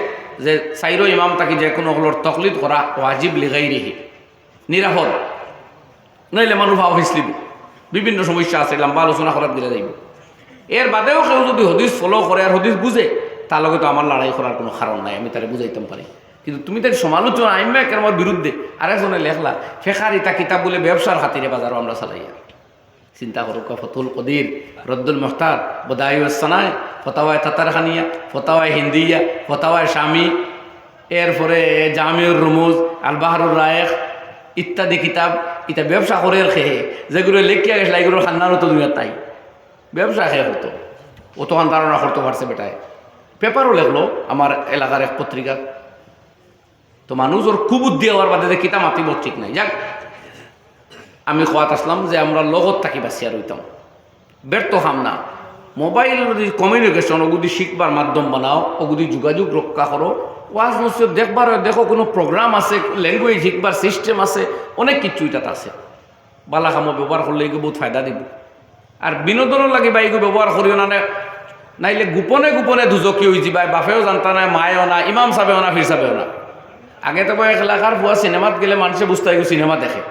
যে সাইরো ইমাম তাকে যে কোনো হলোর তকলিদ করা ওয়াজিব লিগাইরিহি, নিরাপদ, নইলে মানুষ ভাও হিসলিব। বিভিন্ন সমস্যা আছে, লম্বা আলোচনা করার দিলে যাইব। এর বাদেও কেউ যদি হদিস ফলো করে আর হদিস বুঝে, তার লগে তো আমার লড়াই করার কোনো কারণ নাই, আমি তারে বুঝাইতাম পারি। কিন্তু তুমি তার সমালোচনা আইম্মা কেরামের বিরুদ্ধে আরেকজনে লেখলা ফেকার ইতা কিতাব বলে ব্যবসার খাতিরে বাজারও আমরা চালাইয়া। চিন্তা করো, ফতুল কদির, রদ্দুল মুখতার, বদাইউস সানায়, ফতাওয়ায় তাতারখানিয়া, ফতাওয়ায় হিন্দিয়া, ফতাওয়ায় শামি, এরপরে জামিউর রুমুজ, আল বাহরুর রায়েখ ইত্যাদি কিতাব। ইতা ব্যবসা করে খেয়ে যেগুলো লেখিয়া গেছিল এগুলোর খান্নারও তো দুনিয়া তাই ব্যবসা খেয়ে হতো। ও তখন ধারণা করতে পারছে বেটায়। পেপারও লেখলো আমার এলাকার এক পত্রিকা। তো মানুষ ওর কুবুদ্ধি হওয়ার বাদে কিতা মাতিব ঠিক নাই। যাক, আমি খোয়াত আসলাম যে আমরা লগত থাকি বাঁচিয়া রইতাম, ব্যর্থ হাম না। মোবাইল কমিউনিকেশন ওগুদি শিখবার মাধ্যম বানাও, ওগুদি যোগাযোগ রক্ষা করো। ওয়াজ মসজিদ দেখবার দেখো কোনো প্রোগ্রাম আছে, ল্যাঙ্গুয়েজ শিখবার সিস্টেম আছে, অনেক কিছু এটাতে আছে। বালা কামো ব্যবহার করলে এগুলো বহুত ফায়দা দিব। আর বিনোদনও লাগে বা এগুলো ব্যবহার করিও না, নাইলে গোপনে গোপনে দুজকি হয়ে যাবাই। বাপেও জানতা নাই, মায়েও না, ইমাম সাহেবেও না, ফির সাহেবেও না। আগে তো এক এলাকার ভুয়া সিনেমাত গেলে মানুষে বুঝতে হয় সিনেমা দেখে।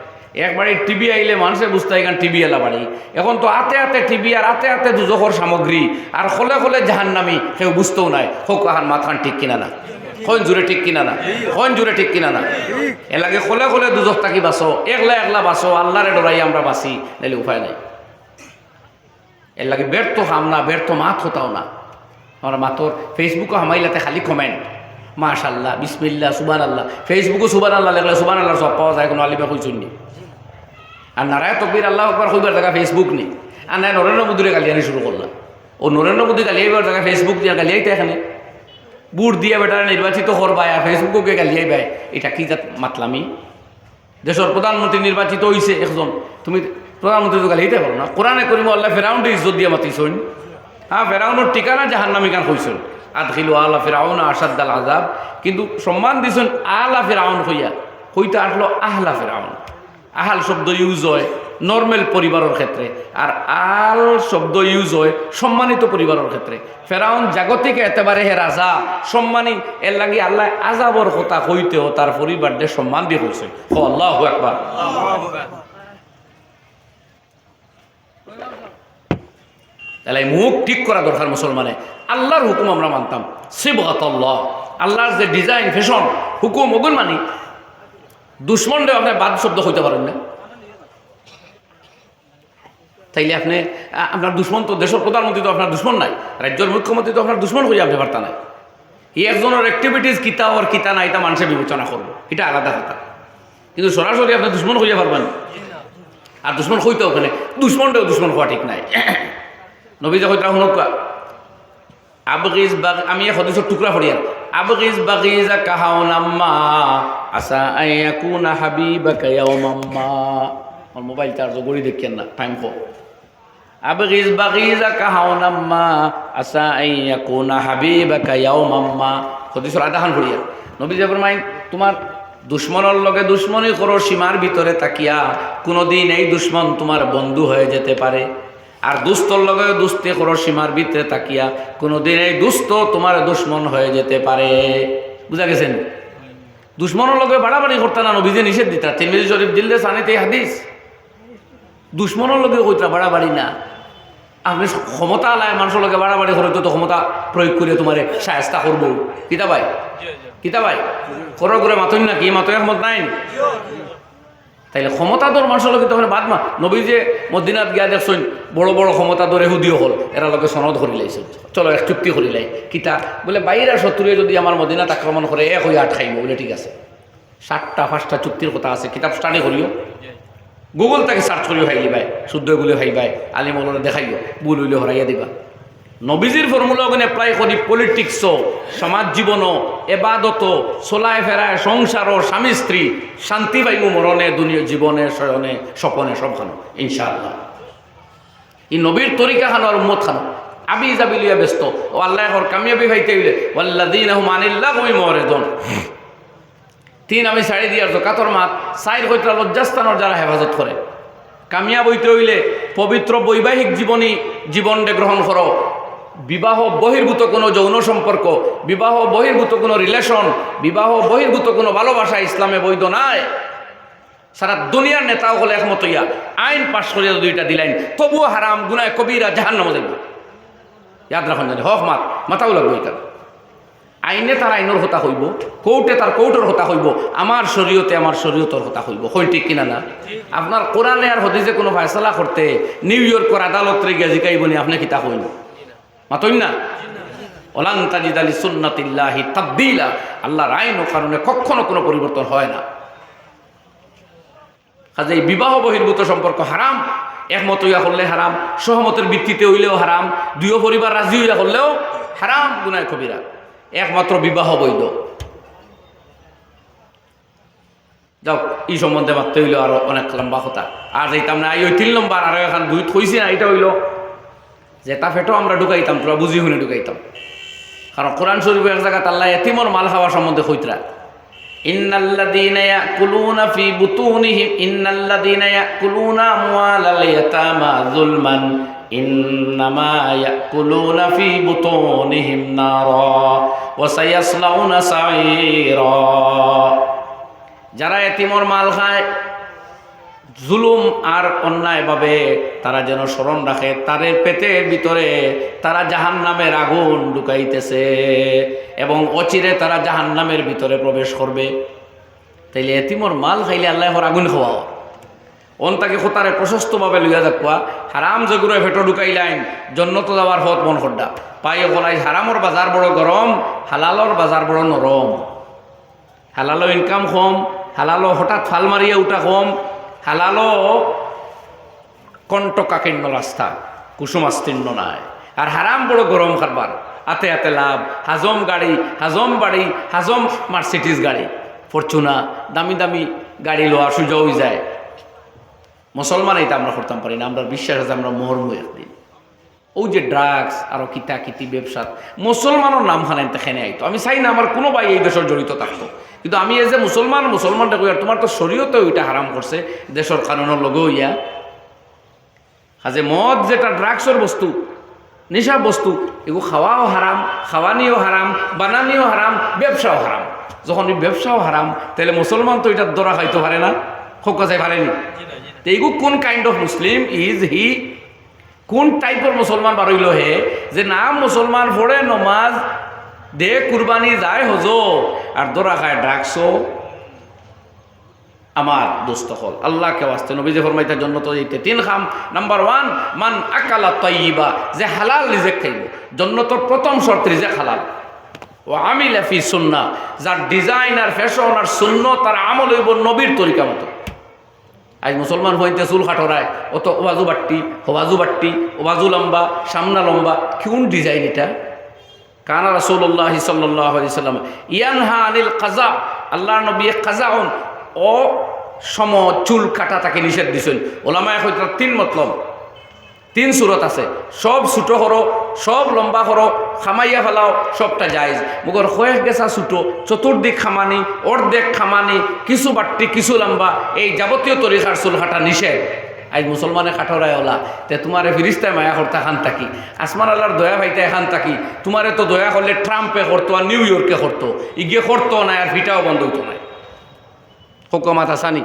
একবারে টিভি আইলে মানুষে বুঝতে হয় টিভি এলা বাড়ি। এখন তো আতে আতে টিভি আর আতে আতে দুজখর সামগ্রী, আর খোলে খোলে জাহান্নামি, কেউ বুঝতেও নাই হোক আহান মাথান ঠিক কিনা না, কোন জুড়ে ঠিক কিনা না, কোন জুড়ে ঠিক কিনা না। এর লাগে খোলে খোলে দুজক থাকি বাঁচো, একলা একলা বাঁচো, আল্লাহরে ডরাই আমরা বাঁচি, নাইলে উপায় নাই। এর লাগে ব্যর্থ হাম না, ব্যর্থ মাত হতাও না। আমরা মাতর ফেসবুকে হামাইলাতে খালি কমেন্ট, মাশাল্লাহ, বিসমিল্লাহ, সুবান আল্লাহ। ফেসবুকে সুবান আল্লাহ লেখলে সুবান আল্লাহ সব পাওয়া যায়, কোনো আলিমা কইছুন নি। আর নারায় তকবীর আল্লাহ আকবার কইবার জায়গা ফেসবুক নেই। আর নাই নরেন্দ্র মোদীরে গালিয়ানি শুরু করলাম। ও নরেন্দ্র মোদী গালিয়াইবার জায়গা ফেসবুক দিয়ে গালিয়াইতে এখানে বুট দিয়ে বেটারা নির্বাচিত করবায় আর ফেসবুকে গালিয়াইবাই। এটা কি জাত মাতলামি? দেশের প্রধানমন্ত্রী নির্বাচিত হয়েছে একজন, তুমি প্রধানমন্ত্রী তো গালিয়াইতে পারো না। কোরআনে করিম আল্লাহ ফেরাউনকে ইজ্জত দিয়ে মাতিছেন। হ্যাঁ, ফেরাউনের ঠিকানা জাহান্নামী গান কইছেন, আদখিলু আলা ফিরাউন আশাদ্দাল আযাব। কিন্তু সম্মান দিছেন আলা ফিরাউন হইয়া, হইতে আসলো আহলা ফিরাউন। আহাল শব্দ ইউজ হয় নর্মাল পরিবারের ক্ষেত্রে, আর আল শব্দ ইউজ হয় সম্মানিত পরিবারের ক্ষেত্রে। ফেরাউন জাগতিক একেবারে হে রাজা, সম্মানী। এর লাগি আল্লাহ আযাবর কথা হইতেও তার পরিবারকে সম্মান দিয়ে হয়েছে। আল্লাহু আকবার। তাহলে মুখ ঠিক করা দরকার মুসলমানে। আল্লাহর হুকুম আমরা মানতাম, সিবগাতুল্লাহ, আল্লাহর যে ডিজাইন ফ্যাশন হুকুম ওগুন মানি। দুশ্মনরে আপনি বাদ শব্দ হইতে পারেন না। তাইলে আপনি আপনার দুশ্মন তো দেশের প্রধানমন্ত্রী তো আপনার দুশ্মন নাই, রাজ্যের মুখ্যমন্ত্রী তো আপনার দুশ্মন হইয়া আপনি পারতা নাই। এই একজনের অ্যাক্টিভিটিস কিতা ওর কিতা না এটা মানুষে বিবেচনা করবো, এটা আলাদা কথা। কিন্তু সরাসরি আপনি দুশ্মন হইয়া পারবেন, আর দুশ্মন হইতে ওখানে দুশ্মনটাও দুশ্মন হওয়া ঠিক নাই। নবী যখন শুনুকা আবগিজ বাগ, আমি এক হদিসের টুকরা পড়িয়া, আবগিজ বাগিজা কাহাউন আম্মা আসা আইয়াকুনা হাবিবাকা ইয়াউমাম্মা। আমার মোবাইল চার্জ গড়ি দেখেন না, টাইম কো। আবগিজ বাগিজা কাহাউন আম্মা আসা আইয়াকুনা হাবিবাকা ইয়াউমাম্মা। হদিসের আধাখান পড়িয়া নবী যে ফরমাই, তোমার দুশ্মনের লগে দুশ্মনী করো সীমার ভিতরে তাকিয়া, কোনোদিন এই দুশ্মন তোমার বন্ধু হয়ে যেতে পারে। আর দুস্তর লগে দুস্তি করো সীমার ভিতরে তাকিয়া, কোনোদিন এই দুস্থ তোমার দুশ্মন হয়ে যেতে পারে। বুঝা গেছেন? দুশ্মনের লগে বাড়াবাড়ি করতে না, নবীজে নিষেধ দিতা। তিরমিজি শরীফ দিল্লে সানিতে হাদিস, দুশ্মনের লগে কইতা বাড়াবাড়ি না। আপনি ক্ষমতা আলায় মানুষের লোকে বাড়াবাড়ি করে তো ক্ষমতা প্রয়োগ করে তোমার সায়স্তা করবো কিতা ভাই করো করে মাতই না কি মাতই একমত নাই তাইলে ক্ষমতা তোর মানুষের লোকে তখন বাদ মা নবী যে মদিনাত গিয়া দেখছেন বড় বড় ক্ষমতা ধরে হুদিও হল এরা লোকে সনদ করি লাইছে চলো এক চুক্তি করি লাই কিতা বলে বাইরের শত্রুয়ে যদি আমার মদিনাত আক্রমণ করে এক হয়ে আট খাইব বলে ঠিক আছে 7টা 5টা চুক্তির কথা আছে কিতাব স্টাডি করিও গুগল থেকে সার্চ করিও ভাইলি ভাই শুদ্ধ বলে ভাই ভাই আলিম ওলরে দেখাইও ভুল হইলে হরাইয়া দিবা নবীজির ফর্মুলা ওখানে অ্যাপ্লাই করি পলিটিক্সও সমাজ জীবনও এবাদত চলায় ফেরায় সংসারও স্বামী স্ত্রী শান্তি পাইব মরণে দুনিয়া জীবনে শয়নে স্বপনে সবখানো ইনশাআল্লাহ এই নবীর তরিকা খানো আর উম্মত খানো আবি যাবি লিয়া ব্যস্ত ও আল্লাহ এখন কামিয়াবি ভাইতে হইলে ওয়াল্লাযীনাহুম আনিল্লাগwi মুরিদুন 3 আমি ছাড়ি দিয়ার কাতর মাত 4 কইতরা লজ্জাস্থানের যারা হেফাজত করে কামিয়াব হইতে হইলে পবিত্র বৈবাহিক জীবনকে গ্রহণ করো বিবাহ বহির্ভূত কোনো যৌন সম্পর্ক বিবাহ বহির্ভূত কোনো রিলেশন বিবাহ বহির্ভূত কোনো ভালোবাসা ইসলামে বৈধ নাই সারা দুনিয়ার নেতাও হলে একমত হইয়া আইন পাশ করিয়া 2টা দিলাইন তবুও হারাম গুনায় কবিরা জাহান্নামে যাইব ইয়াদ রাখুন জানি হক মাথাও লাগবে এটা আইনে তার আইনের কথা হইব কোর্টে তার কোর্টের কথা হইব আমার শরীয়তের কথা হইব হই ঠিক কিনা না আপনার কোরআনে আর হাদিসে কোনো ফয়সালা করতে নিউ ইয়র্কের আদালতে গিয়ে জিকাইবনি আপনি কিতা হইন মাতইন না ওলান তাজিদ আলি সুন্নাতিল্লাহি তাবদীলা আল্লাহর আইন ও কারণে কখনো কোনো পরিবর্তন হয় না কাজে এই বিবাহ বহির্ভূত সম্পর্ক হারাম একমত হইয়া করলে হারাম সহমতের ভিত্তিতে হইলেও হারাম দুই পরিবার রাজি হইয়া করলেও হারাম গুনাহ কবিরা একমাত্র বিবাহ বৈধ যাও এই সম্বন্ধে মারতে হইল আরো অনেক লম্বা কথা আর যাইতাম না এই 3 নম্বর আর এখন 2 থইছি না এটা হইল যে তা ফেটো আমরা ঢুকাইতাম তোরা বুঝি শুনে ঢুকাইতাম কারণ কোরআন শরীফে এক জায়গায় আল্লাহ এতিমর মাল খাওয়া সম্বন্ধে কইতরা ইন্নাল্লাযীনা ইয়াকুলুনা ফি বুতুনিহিম ইন্নাল্লাযীনা ইয়াকুলুনা আমওয়ালাল ইয়াতামা যুলমান ইন্নামা ইয়াকুলুনা ফি বুতুনিহিম নারা ওয়া সায়াসলাউনা সাঈরা যারা এতিমর মাল খায় জুলুম আর অন্যায়ভাবে তারা যেন স্মরণ রাখে তাদের পেটের ভিতরে তারা জাহান্নামের আগুন ঢুকাইতেছে এবং অচিরে তারা জাহান্নামের ভিতরে প্রবেশ করবে তাইলে এতিমর মাল খাইলে আল্লাহর আগুন খাওয়াও অন্তাকে খোতারে প্রশস্তভাবে লইয়া যাকুয়া হারাম যেগুলো ভেটো ঢুকাইলাইন জন্নত যাওয়ার হত মন খড্ডা পাই বলাই হারামর বাজার বড় গরম হালালর বাজার বড় নরম হালালো ইনকাম কম হালালো হঠাৎ ফাল মারিয়া উঠা কম হালালো কণ্টকাকীর্ণ রাস্তা কুসুমাস্তীর্ণ নাই আর হারাম বড় গরম কারবার আতে আতে লাভ হাজম গাড়ি হাজম বাড়ি হাজম মার্সিডিজ গাড়ি ফরচুনা দামি দামি গাড়ি লোয়া সুযোগ হয়ে যায় মুসলমান এটা আমরা করতাম পারি না আমরা বিশ্বাস আছে আমরা মরমু একদিন ওই যে ড্রাগস আরো কিতা কিতি ব্যবসা মুসলমানের নাম খানেন তেখানে আইতো আমি চাই না আমার কোনো ভাই এই দেশের জড়িত থাকতো কিন্তু আমি এই যে মুসলমানটা কই আর তোমার তো শরীয়তে ওইটা হারাম করছে দেশের কানুনের লগে হইয়া হাজে মদ যেটা ড্রাগসের বস্তু নেশা বস্তু এগুলো খাওয়াও হারাম খাওয়ানিও হারাম বানানিও হারাম ব্যবসাও হারাম যখন এই ব্যবসাও হারাম তাহলে মুসলমান তো এটা দরা খাইতে পারে না খোকা যাই পারেনি তো এইগুলো কোন kind of Muslim is he কোন টাইপের মুসলমান বারইল হে যে নাম মুসলমান পড়ে নমাজ দে কুরবানি যায় হজ আর দরা খায় ড্রাগসও আমার দোস্ত হল আল্লাহকে ওয়াস্তে নবীজি ফরমাইতে জন্নত যাইতে 3 খাম নাম্বার 1 মান আকালা তাইয়্যিবা যে হালাল রিজিক খাইব জন্নতর প্রথম শর্ত রিজিক হালাল ও আমিলা ফি সুন্নাহ যার ডিজাইন আর ফ্যাশন আর সুন্নাত তার আমল হইব নবীর তরিকা মতো আজ মুসলমান হইতে চুল কাটরায় অত ওবাজু বাট্টি ওবাজু লম্বা সামনা লম্বা কোন ডিজাইন এটা কানা রাসূলুল্লাহ সাল্লাল্লাহু আলাইহি সাল্লাম ইয়ানহা আনিল কাজা আল্লাহর নবী কাজাউন ও সম চুল কাটা তাকে নিষেধ দিয়েছেন ওলামায়ে কইতে 3 মতলব 3 সূরত আছে সব ছোট করো সব লম্বা করো খামাইয়া ফেলাও সবটা জায়েজ মগর হয়ে গেছা ছোট চতুর্দিক খামানি অর্ধেক খামানি কিছু বাট্টি কিছু লম্বা এই যাবতীয় তরিকার চুল কাটা নিষেধ আজ মুসলমানে কাঠরায় ওলা তে তোমারে ফিরিস্তায় মায়া করতে খান থাকি আসমান আল্লাহর দয়া ভাইতে খান থাকি তোমারে তো দয়া করলে ট্রাম্পে করতো আর নিউ ইয়র্কে করতো ইগিয়ে করতো না আর ভিটাও বন্ধ হইতো না হুকুমাত আসানি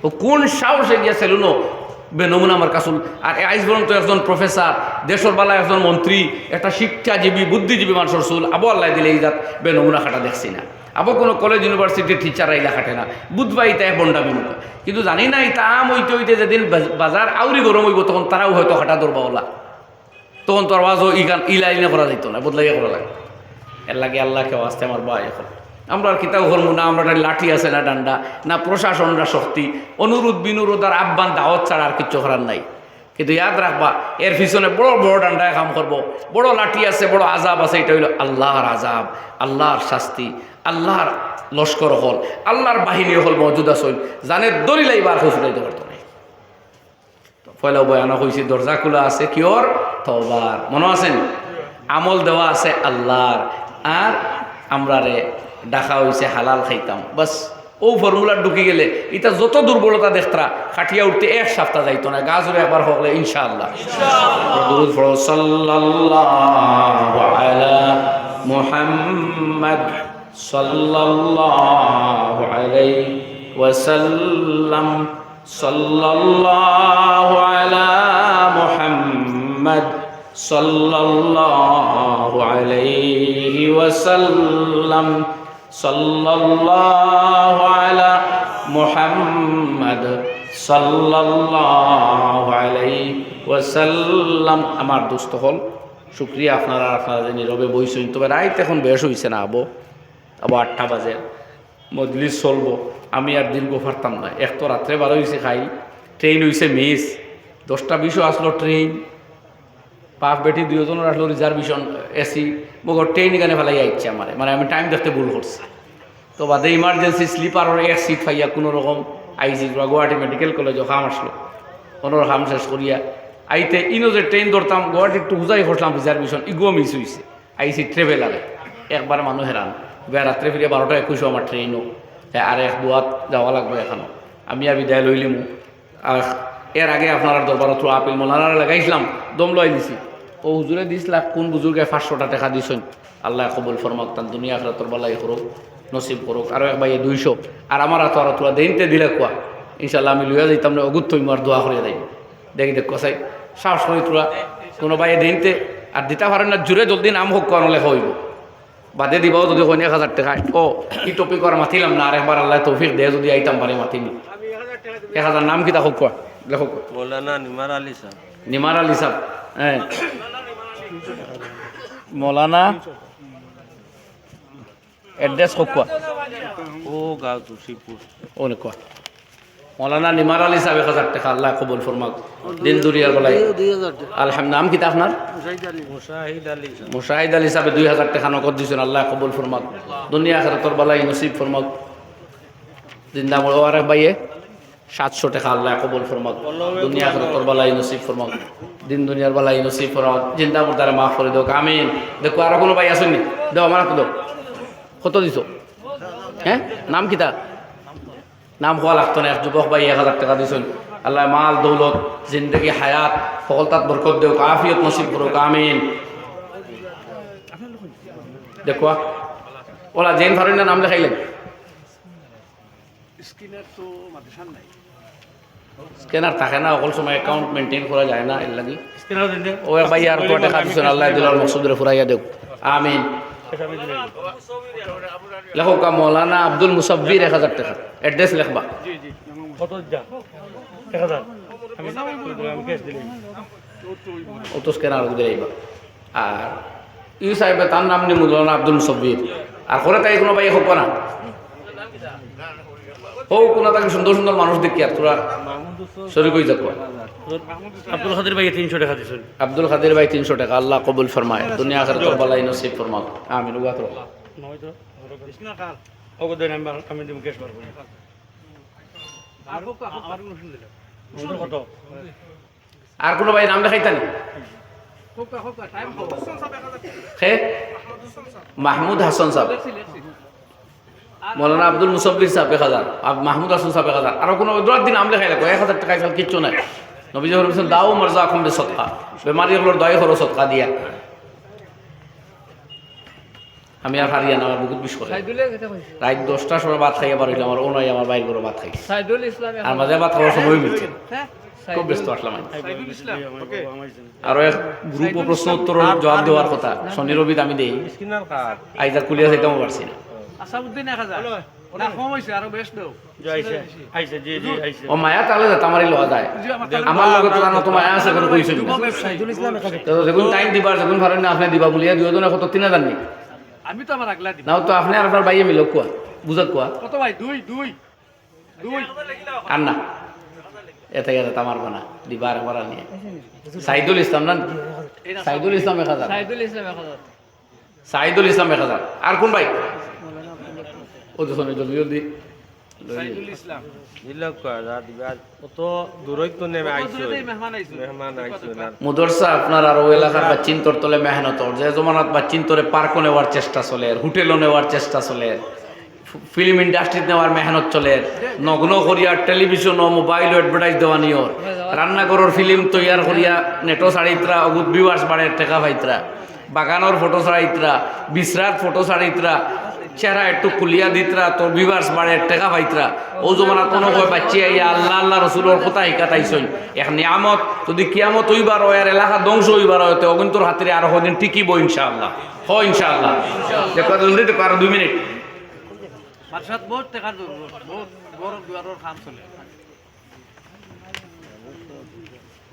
ও কোন সাহসে গিয়েছিল বেনমুনা আমার কাছে। আর আইস পর্যন্ত একজন প্রফেসর, দেশের বেলায় একজন মন্ত্রী, একটা শিক্ষাজীবী বুদ্ধিজীবী মানুষের চুল আবো আল্লাহ দিলে এই জাত বেনমুনা খাটা দেখছি না। আবো কোনো কলেজ ইউনিভার্সিটির টিচার আইলা খাটে না, বুধবাই তাই বন্ডামি মুখ। কিন্তু জানি না এটা আম হইতে হইতে যেদিন বাজার আউরি গরম হইব তখন তারাও হয়তো খাটা দরবাওলা, তখন তোর আওয়াজও ইলাইনে করা যেত না, বদলাইয়া করা লাগে। এর লাগে আল্লাহকে আসতে আমার বা এখন আমরা আর কিতাব ধর্ম না, আমরা লাঠি আছে না ডান্ডা না প্রশাসনরা শক্তি, অনুরোধ বিনুরোধ আর আহ্বান দাওয়াত ছাড়া আর কিচ্ছু করার নাই। কিন্তু ইয়াদ রাখবা এর পিছনে বড় বড় ডান্ডায় কাম করবো, বড় লাঠি আছে, বড় আজাব আছে। এটা হইল আল্লাহর আজাব, আল্লাহর শাস্তি, আল্লাহর লস্কর হল, আল্লাহর বাহিনী হল মজুদ আসল, জানে দলিলাই বার খুঁজলাইতে পারতো না। পয়লা বয়ানো হয়েছে দরজা খোলা আছে কিওর তওবার, মনে আছেন? আমল দেওয়া আছে আল্লাহর, আর আমরা রে ডাকা হয়েছে হালাল খাইতাম। বাস ও ফর্মুলা ঢুকে গেলে এটা যত দুর্বলতা দেখতরা খাটিয়া উঠতে এক সপ্তাহ যাইতো না। গাছরে একবার হলে ইনশাআল্লাহ। দুরূদ পড়ো সাল্লাল্লাহু আলা মুহাম্মদ সাল্লাল্লাহু আলাইহি ওয়াসাল্লাম, সাল্লাল্লাহু আলা মুহাম্মদ সাল্লাল্লাহু আলাইহি ওয়াসাল্লাম, সাল্লাল্লাহু আলা মুহাম্মদ সাল্লাল্লাহু আলাইহি ওয়াসাল্লাম। আমার দোস্ত হল শুক্রিয়া আপনারা যে নীরবে বইছেন। তবে রাইত এখন বেশ হয়েছে না, আবো 8টা বাজে, মজলিস চলবো। আমি আর দীর্ঘ পারতাম না। এক তো রাত্রে 12 হয়েছে খাই, ট্রেন হয়েছে মিস, 10টা 20 আসলো ট্রেন, বাপ বেটি দুজনের আসলো রিজার্ভেশন এসি, মগর ট্রেন এখানে ফেলাই আইচ্ছে আমার, মানে আমি টাইম দেখতে ভুল করছি। তো বাদে ইমার্জেন্সি স্লিপারের এক সিট পাইয়া কোনো রকম আইসি গুয়াহাটি মেডিকেল কলেজও খাম আসলো, ওনার খাম শেষ করিয়া আইতে ইনো যে ট্রেন ধরতাম গুয়াহাটি একটু উজাই করতাম রিজার্ভেশন, ইগুও মিস হয়েছে। আইসি ট্রেভেলারে একবার মানুষ হেরান, রাত্রে ফিরে 12টা 21 আমার ট্রেনও, আর এক দুয়াত যাওয়া লাগবে এখনও। আমি আর বিদায় লইলিমু। আর এর আগে আপনার দরবারত আপিল মোলানারা লাগাইছিলাম, দম লাই দিছি। ও হুজুরে দিছিলা কোন বুজুর্গে 500টা টাকা দিছেন, আল্লাহ কবুল ফরমাক, তান দুনিয়া আখিরাতর বালাই করুক, নসিব করুক। আরও এক ভাইয়ে 200, আর আমার হাত আর তোরা দেনতে দিলে কোয়া ইনশাল্লাহ আমি লইয়া যাইতাম না, অগুত তোমার দোয়া করিয়া যাইব। দেখি দেখ কসাই সাহস করি তোরা কোনো ভাইয়ে দেনতে আর দিতে পারেন না, জুড়ে জলদি নাম হোক কোয়া লেখা হইব, বাদে দিবাও যদি 1000 টাকা। ও এই টপিক আর মাতিলাম না, আর একবার আল্লাহ তৌফিক দে যদি আইতাম পারে মাতিনি। 1000 নাম কিতা হোক কোয়া লেখো। মৌলানা নিমার আলী সাহেব। নিমার আলী সাহেব, হ্যাঁ মৌলানা এড্রেস হোক কোয়া। ও গাঁও তুলসীপুর। ও নে কোয়া মৌলানা নিমার আলী সাহেব 1000 টাকা, আল্লাহ কবুল ফরমাক, দিন দুনিয়ার বেলায়। আলহামদুলিল্লাহ। নাম কিতা আপনার? মুশাহিদ আলী সাহেব 2000 টাকা নগদ দিয়েছেন, আল্লাহ কবুল ফরমাক, দুনিয়া আখিরাতের বেলায় নসিব ফরমাক। জিন্দাবাদ। ও আরেক ভাইয়ে 700 টাকা, আল্লাহ কবুল ফরমাক, দুনিয়া আখিরাতের বেলায় নসিব ফরমাক, দিন দুনিয়ার বেলায় নসিব ফরমাক, জিন্দাবাদ দ্বারা মাফ করে দেও, আমিন। দেখো আরো কোনো ভাই আসেননি, দেও আমার তো কত দিছ? হ্যাঁ নাম কিতা? নাম হওয়া লাগতো না। এক যুবক ভাই 1000 টাকা দিয়েছেন, আল্লাহ মাল দৌলত জিন্দগি হায়াত সকল তাত বরকত দেও, আফিয়ত নসিব করুক, আমিন। দেখো ওলা জেন ফারুনের নাম লেখাইলেন, স্ক্যানার থাকে না, সকল সময় অ্যাকাউন্ট মেনটেন করা যায় না, এর লাগি ও এক ভাই আর তো টাকা দিয়েছেন, আল্লাহ দিলার মকসুদরে ফুরাইয়া দেও, আমিন। লেখো কা মৌলানা আব্দুল মুসাব্বির 1000 টাকা, অ্যাড্রেস লেখবা। ও তো স্ক্যানার দিলাইবা। আর ইউ সাহেব তার নাম নি মৌলানা আব্দুল মুসাব্বির, আর করে তাই কোনো ভাই হোক না ও কোনো তাকে সুন্দর সুন্দর মানুষ দেখি, আর তোরা শরীর কই যাবো। আব্দুল খাদির ভাই 300 টাকা দিয়েছেন। আব্দুল খাদির ভাই 300 টাকা, আল্লাহ কবুল ফরমায়, দুনিয়া আখিরাতের বালাই নসিব ফরমাক, আমিন। উগাতো আর কোনো ভাই নাম দেখাইতানি? মাহমুদ হাসান সাহেব, মৌলানা আব্দুল মুসাব্বির সাহেব 1000, মাহমুদ হাসান সাহেব 1000, আর কোনো দিন নাম লেখাই লাগো। 1000 টাকা এখানে কিচ্ছু নাই। নবীজি বলেছেন দাও মর্জা কমবে সদকা, বেমারি হলোর দয় হলো সদকা দিয়া। আমি আর হারিয়া না, আমার বহুত বিষ করে। রাত 10টার সময় ভাত খাইয়া পারিলাম, আমার ওনাই আমার বাইর করে ভাত খাই, আর মাঝে ভাত খাওয়ার সময় মিলছে, খুব ব্যস্ত আসলাম আমি। আরো এক গ্রুপ প্রশ্ন উত্তর জবাব দেওয়ার কথা, শনি রবি আমি দেই, আইজার কুলিয়া যাইতেও পারছি না। ও মায়া তাহলে আমারই লওয়া যায়, আমার লগে তো জানো তো মায়া আছে, এখন কইছিল যখন টাইম দিবার যখন পারেন না আপনি দিবা বলিয়া দুজনে কত 3000 নি আমি তো আমার আগলা দিই নাও তো আপনি আর আপনার ভাইয়ে মিলো কোয়া বুঝাত কোয়া কত ভাই দুই আর না এতে গেছে তামার বানা দিবার আমার নিয়ে সাইদুল ইসলাম না, সাইদুল ইসলাম 1000, সাইদুল ইসলাম 1000। আর কোন ভাই ও তো শুনে জলদি জলদি সাইদুল ইসলাম মুদরসা আপনার আর ওই এলাকার বা চিন্তর তলে মেহনতর যে জমানাত বা চিন্তরে পার্কও নেওয়ার চেষ্টা চলে, হোটেলও নেওয়ার চেষ্টা চলে, ফিল্ম ইন্ডাস্ট্রিতে নেওয়ার মেহনত চলে, নগ্ন করিয়া টেলিভিশন ও মোবাইল অ্যাডভার্টাইজ দেওয়া নিয়র, রান্নাঘরের ফিল্ম তৈয়ার করিয়া নেটো ছাড়িত্রা অগুত ভিউয়ার্স বাড়ে টেকা পাইত্রা, বাগানোর ফটো ছাড়াইত্রা, বিশ্রাত ফটো ছাড়াইত্রা, চেহারা একটু কুলিয়া দিতরা তোর ভিউয়ার্স বাড়ে টেকা পাইত্রা। ও জমানা কোনো কয় বাচ্চি আইয়া আল্লাহ আল্লাহ রসুলের কথা শিখাতাইছই, এক নিয়ামত যদি কিয়ামত হইবার হয় আর এলাকা ধ্বংস হইবার হয় তো অগুন তোর হাতের আরো দিন টিকিব ইনশাআল্লাহ। ইনশাআল্লাহ আরো 2 মিনিট মার্শাদ বহুত টাকা বহুত বড় দুয়ারের কাম চলে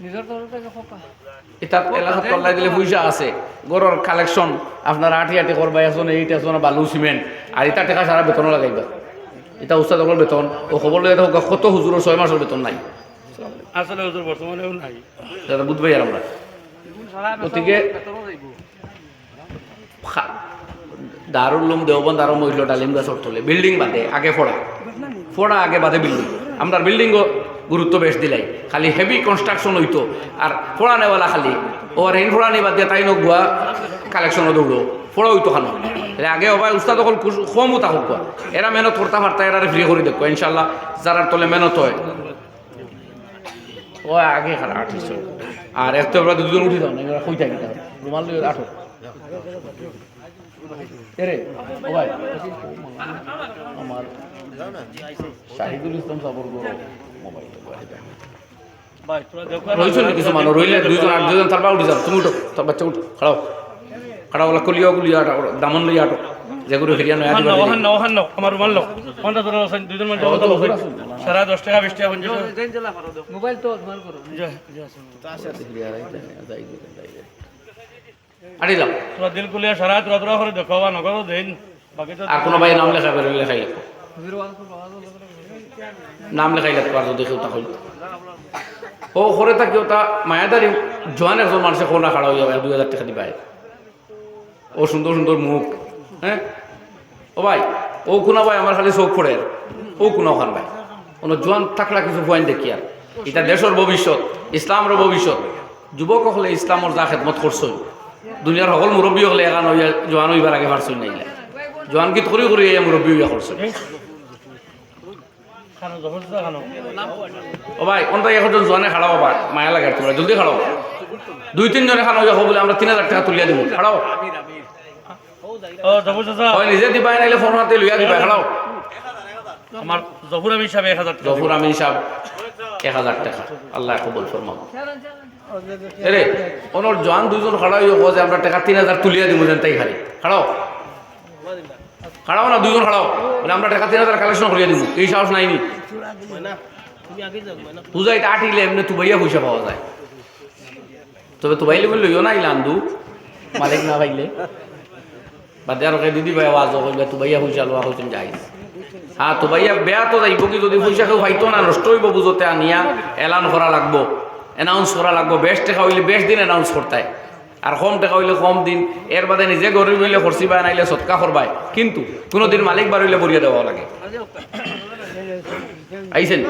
নিজের তরফ থেকে খোকা এটা এলাকা তল্লাই দিলে পয়সা আছে, গরুর কালেকশন আপনার আটি করবাই আসুন, এইটা আসুন বালু সিমেন্ট, আর এটা টাকা সারা বেতনও লাগাইবা, এটা উস্তাদ সকল বেতন ও খবর লইয়া হোক কত হুজুরের 6 মাসের বেতন নাই, আসলে হুজুর বর্তমানেও নাই, সেটা বুঝবাই আর আমরা। গতিকে দারুল উলুম দেওবন্দ আরো মহিলা ডালিম গাছর তোলে বিল্ডিং বাদে আগে ফোড়া আগে বাদে বিল্ডিং, আমরা বিল্ডিংও গুরুত্ব বেশ দিলাই, খালি হেভি কনস্ট্রাকশন হইতো আর ফোড়া নেওয়ালা খালি ওর হেন ফোড়া নিবা দিয়ে তাই নগুয়া কালেকশনও দৌড়ো ফোড়া হইতো খানো আগে হবাই উস্তাদ অকল কমও থাকুক কোয়া, এরা মেহনত করতে পারতা, এরা ফ্রি করে দেখো ইনশাল্লাহ, যারার তলে মেহনত হয় ও আগে খারাপ আর্টিস্ট আর এত দুজন উঠি দাও না, এরা কই থাকি রুমাল লইয়া আঠো এরে ও ভাই আমার শাহিদুল ইসলাম সাবর গরো মোবাইল ভাই তোরা দেখো রইছো না কিছু মানুষ রইলে দুজন তারপর উঠে যাও, তুমি উঠো তোর বাচ্চা উঠো খাড়াও বলা কলিয়া গুলিয়া দামন লইয়া আটো যেগুলো ফিরিয়া নয় ওখান নাও আমার রুমাল নাও কোনটা তোরা দুজন মানে সারা 10 টাকা 20 টাকা মোবাইল তো ধর করো আড়ি যাও তোরা দিল কুলিয়া সারা তোরা করে দেখাবা নগরও দেন বাকি তো আর কোনো ভাই নাম লেখা বেরো লেখাই লেখো নাম লেখাই লেখো আর যদি কেউ তা হইল ও করে তা কেউ তা মায়াদারি জোয়ান একজন মানুষের কোনা খাড়া হয়ে যাবে 2000 টাকা দিবাই, ও সুন্দর সুন্দর মুখ, হ্যাঁ ও ভাই ও কোনা ভাই আমার খালি চোখ পড়ে ও কোনা ওখান ভাই কোনো জোয়ান থাকলা কিছু পয়েন্ট দেখি আর এটা দেশের ভবিষ্যৎ, ইসলামের ভবিষ্যৎ, যুবক হলে ইসলামের যা খেদমত করছই, দুনিয়ার সকল মুরব্বী হলে এখন জোয়ান হইবার আগে পারছই নাইলে জোয়ান গীত করি করি এই মুরব্বী হইয়া করছই। ও ভাই কোনটা এখন জোয়ানে খাড়াও বা মায়া লাগে তোমরা জলদি খাড়াও, 2-3 জনে খানো যাবো বলে আমরা 3000 টাকা তুলিয়া দিব, খাড়াও নিজে দিবাই নাইলে ফোন হাতে লইয়া দিবাই, খাড়াও আমার জহুর আমিন সাহেব 1000 টাকা, জহুর আমিন সাহেব 1000 টাকা, আল্লাহ কবুল ফরমাও। এরে ওনর জোয়ান দুজন খাড়াই হবো যে আমরা টাকা 3000 তুলিয়া দিব যেন তাই খালি খাড়াও না 2জন খাড়াও মানে আমরা টাকা 3000 কালেকশন করিয়া দিব, এই সাহস নাইনি বুঝাইতে আটিলে এমনি তুবাইয়া পয়সা পাওয়া যায়, তবে তুবাইলে বললে লইও না ইলান্দু মালিক না পাইলে বাদে আর দিদি ভাই আওয়াজ করবে তুবাইয়া পয়সা লোয়া হইতেন যাই, হ্যাঁ তুবাইয়া বেয়া তো যাইব কি যদি পয়সা কেউ পাইতো না নষ্ট হইব বুঝতে আনিয়া এলান করা লাগবো, অ্যানাউন্স করা লাগবো, বেশ টাকা হইলে বেশ দিন অ্যানাউন্স করতে আর কম টাকা হইলে কম দিন, এর বাদে নিজে গরিব হইলে খরচি বা নাইলে সৎকা করবাই, কিন্তু কোনোদিন মালিক বার হইলে বরিয়া দেওয়া লাগে। আইছেন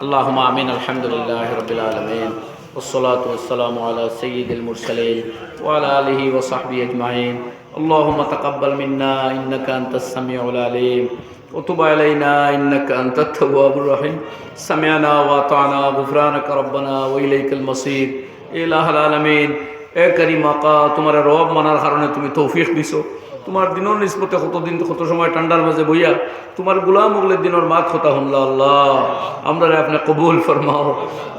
আল্লাহুম্মা আমিন আলহামদুলিল্লাহি রাব্বিল আলামিন والصلاة والسلام على سيد المرسلين وعلى آله وصحبه أجمعين اللهم تقبل منا إنك أنت السميع العليم وتب علينا إنك أنت التواب الرحيم سمعنا وأطعنا غفرانك ربنا وإليك المصير إله العالمين এ কারিম আকা তোমার রব মানার কারণে তুমি তৌফিক দিছো তোমার দিনের নিসবতে কতদিন কত সময় ঠান্ডার মাঝে বইয়া তোমার গুলাম উগলের দিনের মাত কথা শুনলা আল্লাহ আমরা আপনি কবুল ফরমাও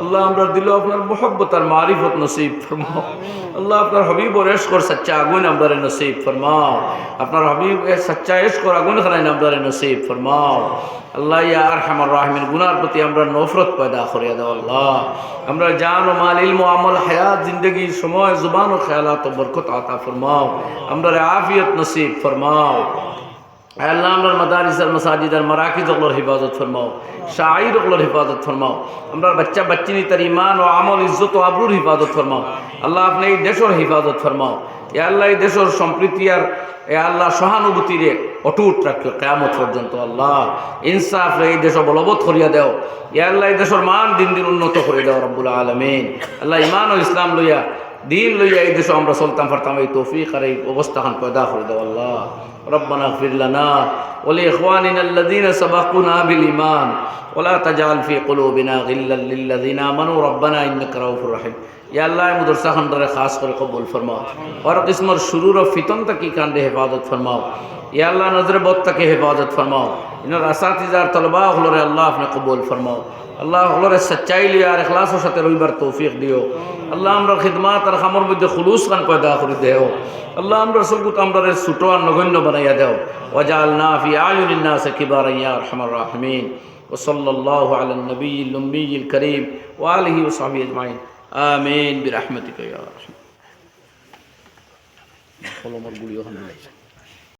আল্লাহ আমরা দিল আপনার মোহব্বত আর মারিফত নসিব ফরমাও আল্লাহ আপনার হবিবর এশকর সচ্চা আগুন আমরা নসিব ফরমাও আপনার হবিব সচ্চা এশকর আগুন খানাই আমরা নসিব ফরমাও আল্লাহ ইয়া আরহামার রাহিমিন গুনার প্রতি আমরা নফরত পয়দা করিয়া দাও আল্লাহ আমরা জান ও মাল ইলম ও আমল হায়াত জিন্দগি সময় জুবান ও খেয়ালাত ও বরকত আতা ফরমাও আমরা আফিয়ত নসিব ফরমাও আল্লাহ আমরা মাদারিস আর মাসাজিদ আর মারাকিজ ওগুলোর হিফাজত ফরমাও শাইর ওগুলোর হিফাজত ফরমাও আমরা বাচ্চা বাচ্চিনি তার ইমান ও আমল ইজ্জত ও আবরুর হিফাজত ফরমাও আল্লাহ আপনি এই দেশের হিফাজত ফরমাও এ আল্লাহ এই দেশের সম্প্রীতি আর এ আল্লাহ সহানুভূতিরে অটুট রাখিও কিয়ামত পর্যন্ত আল্লাহ ইনসাফ রে এই দেশ বলবৎ করিয়া দেও এ আল্লাহ এই দেশের মান দিন দিন উন্নত করে দেও রব্বুল আলামিন আল্লাহ ইমান ও ইসলাম লইয়া দিন লইয়া এই দেশে আমরা চলতাম পারতাম এই তৌফিক আর এই অবস্থাখান পয়দা করে দেও আল্লাহ ربنا اغفر لنا ولإخواننا الذين سبقونا بالإيمان ولا تجعل في قلوبنا غلا للذين آمنوا ربنا إنك رؤوف رحيم یا اللہ مدرسہ خاندر خاص کر قبول فرماؤ اور قسم اور شرور و فتن تک کی کاندے حفاظت فرماؤ یا اللہ نظر بہت تک حفاظت فرماؤ ان اساتذہ اور طلباء اخلور اللہ اپنے قبول فرماؤ اللہ اخلور سچائی لیا اور اخلاص و شتر روی بر توفیق دیو اللہ امر خدمات اور خمر مجھے خلوص خان پیدا کر دیو اللہ امر سلگت امر سٹوان نگنو بنایا دیو وجعلنا فی اعین الناس کبارا یا ارحم الراحمین وصلی اللہ علی النبی الأمی الکریم وآلہ وصحبہ اجمعین آمین برحمتک یا رحمت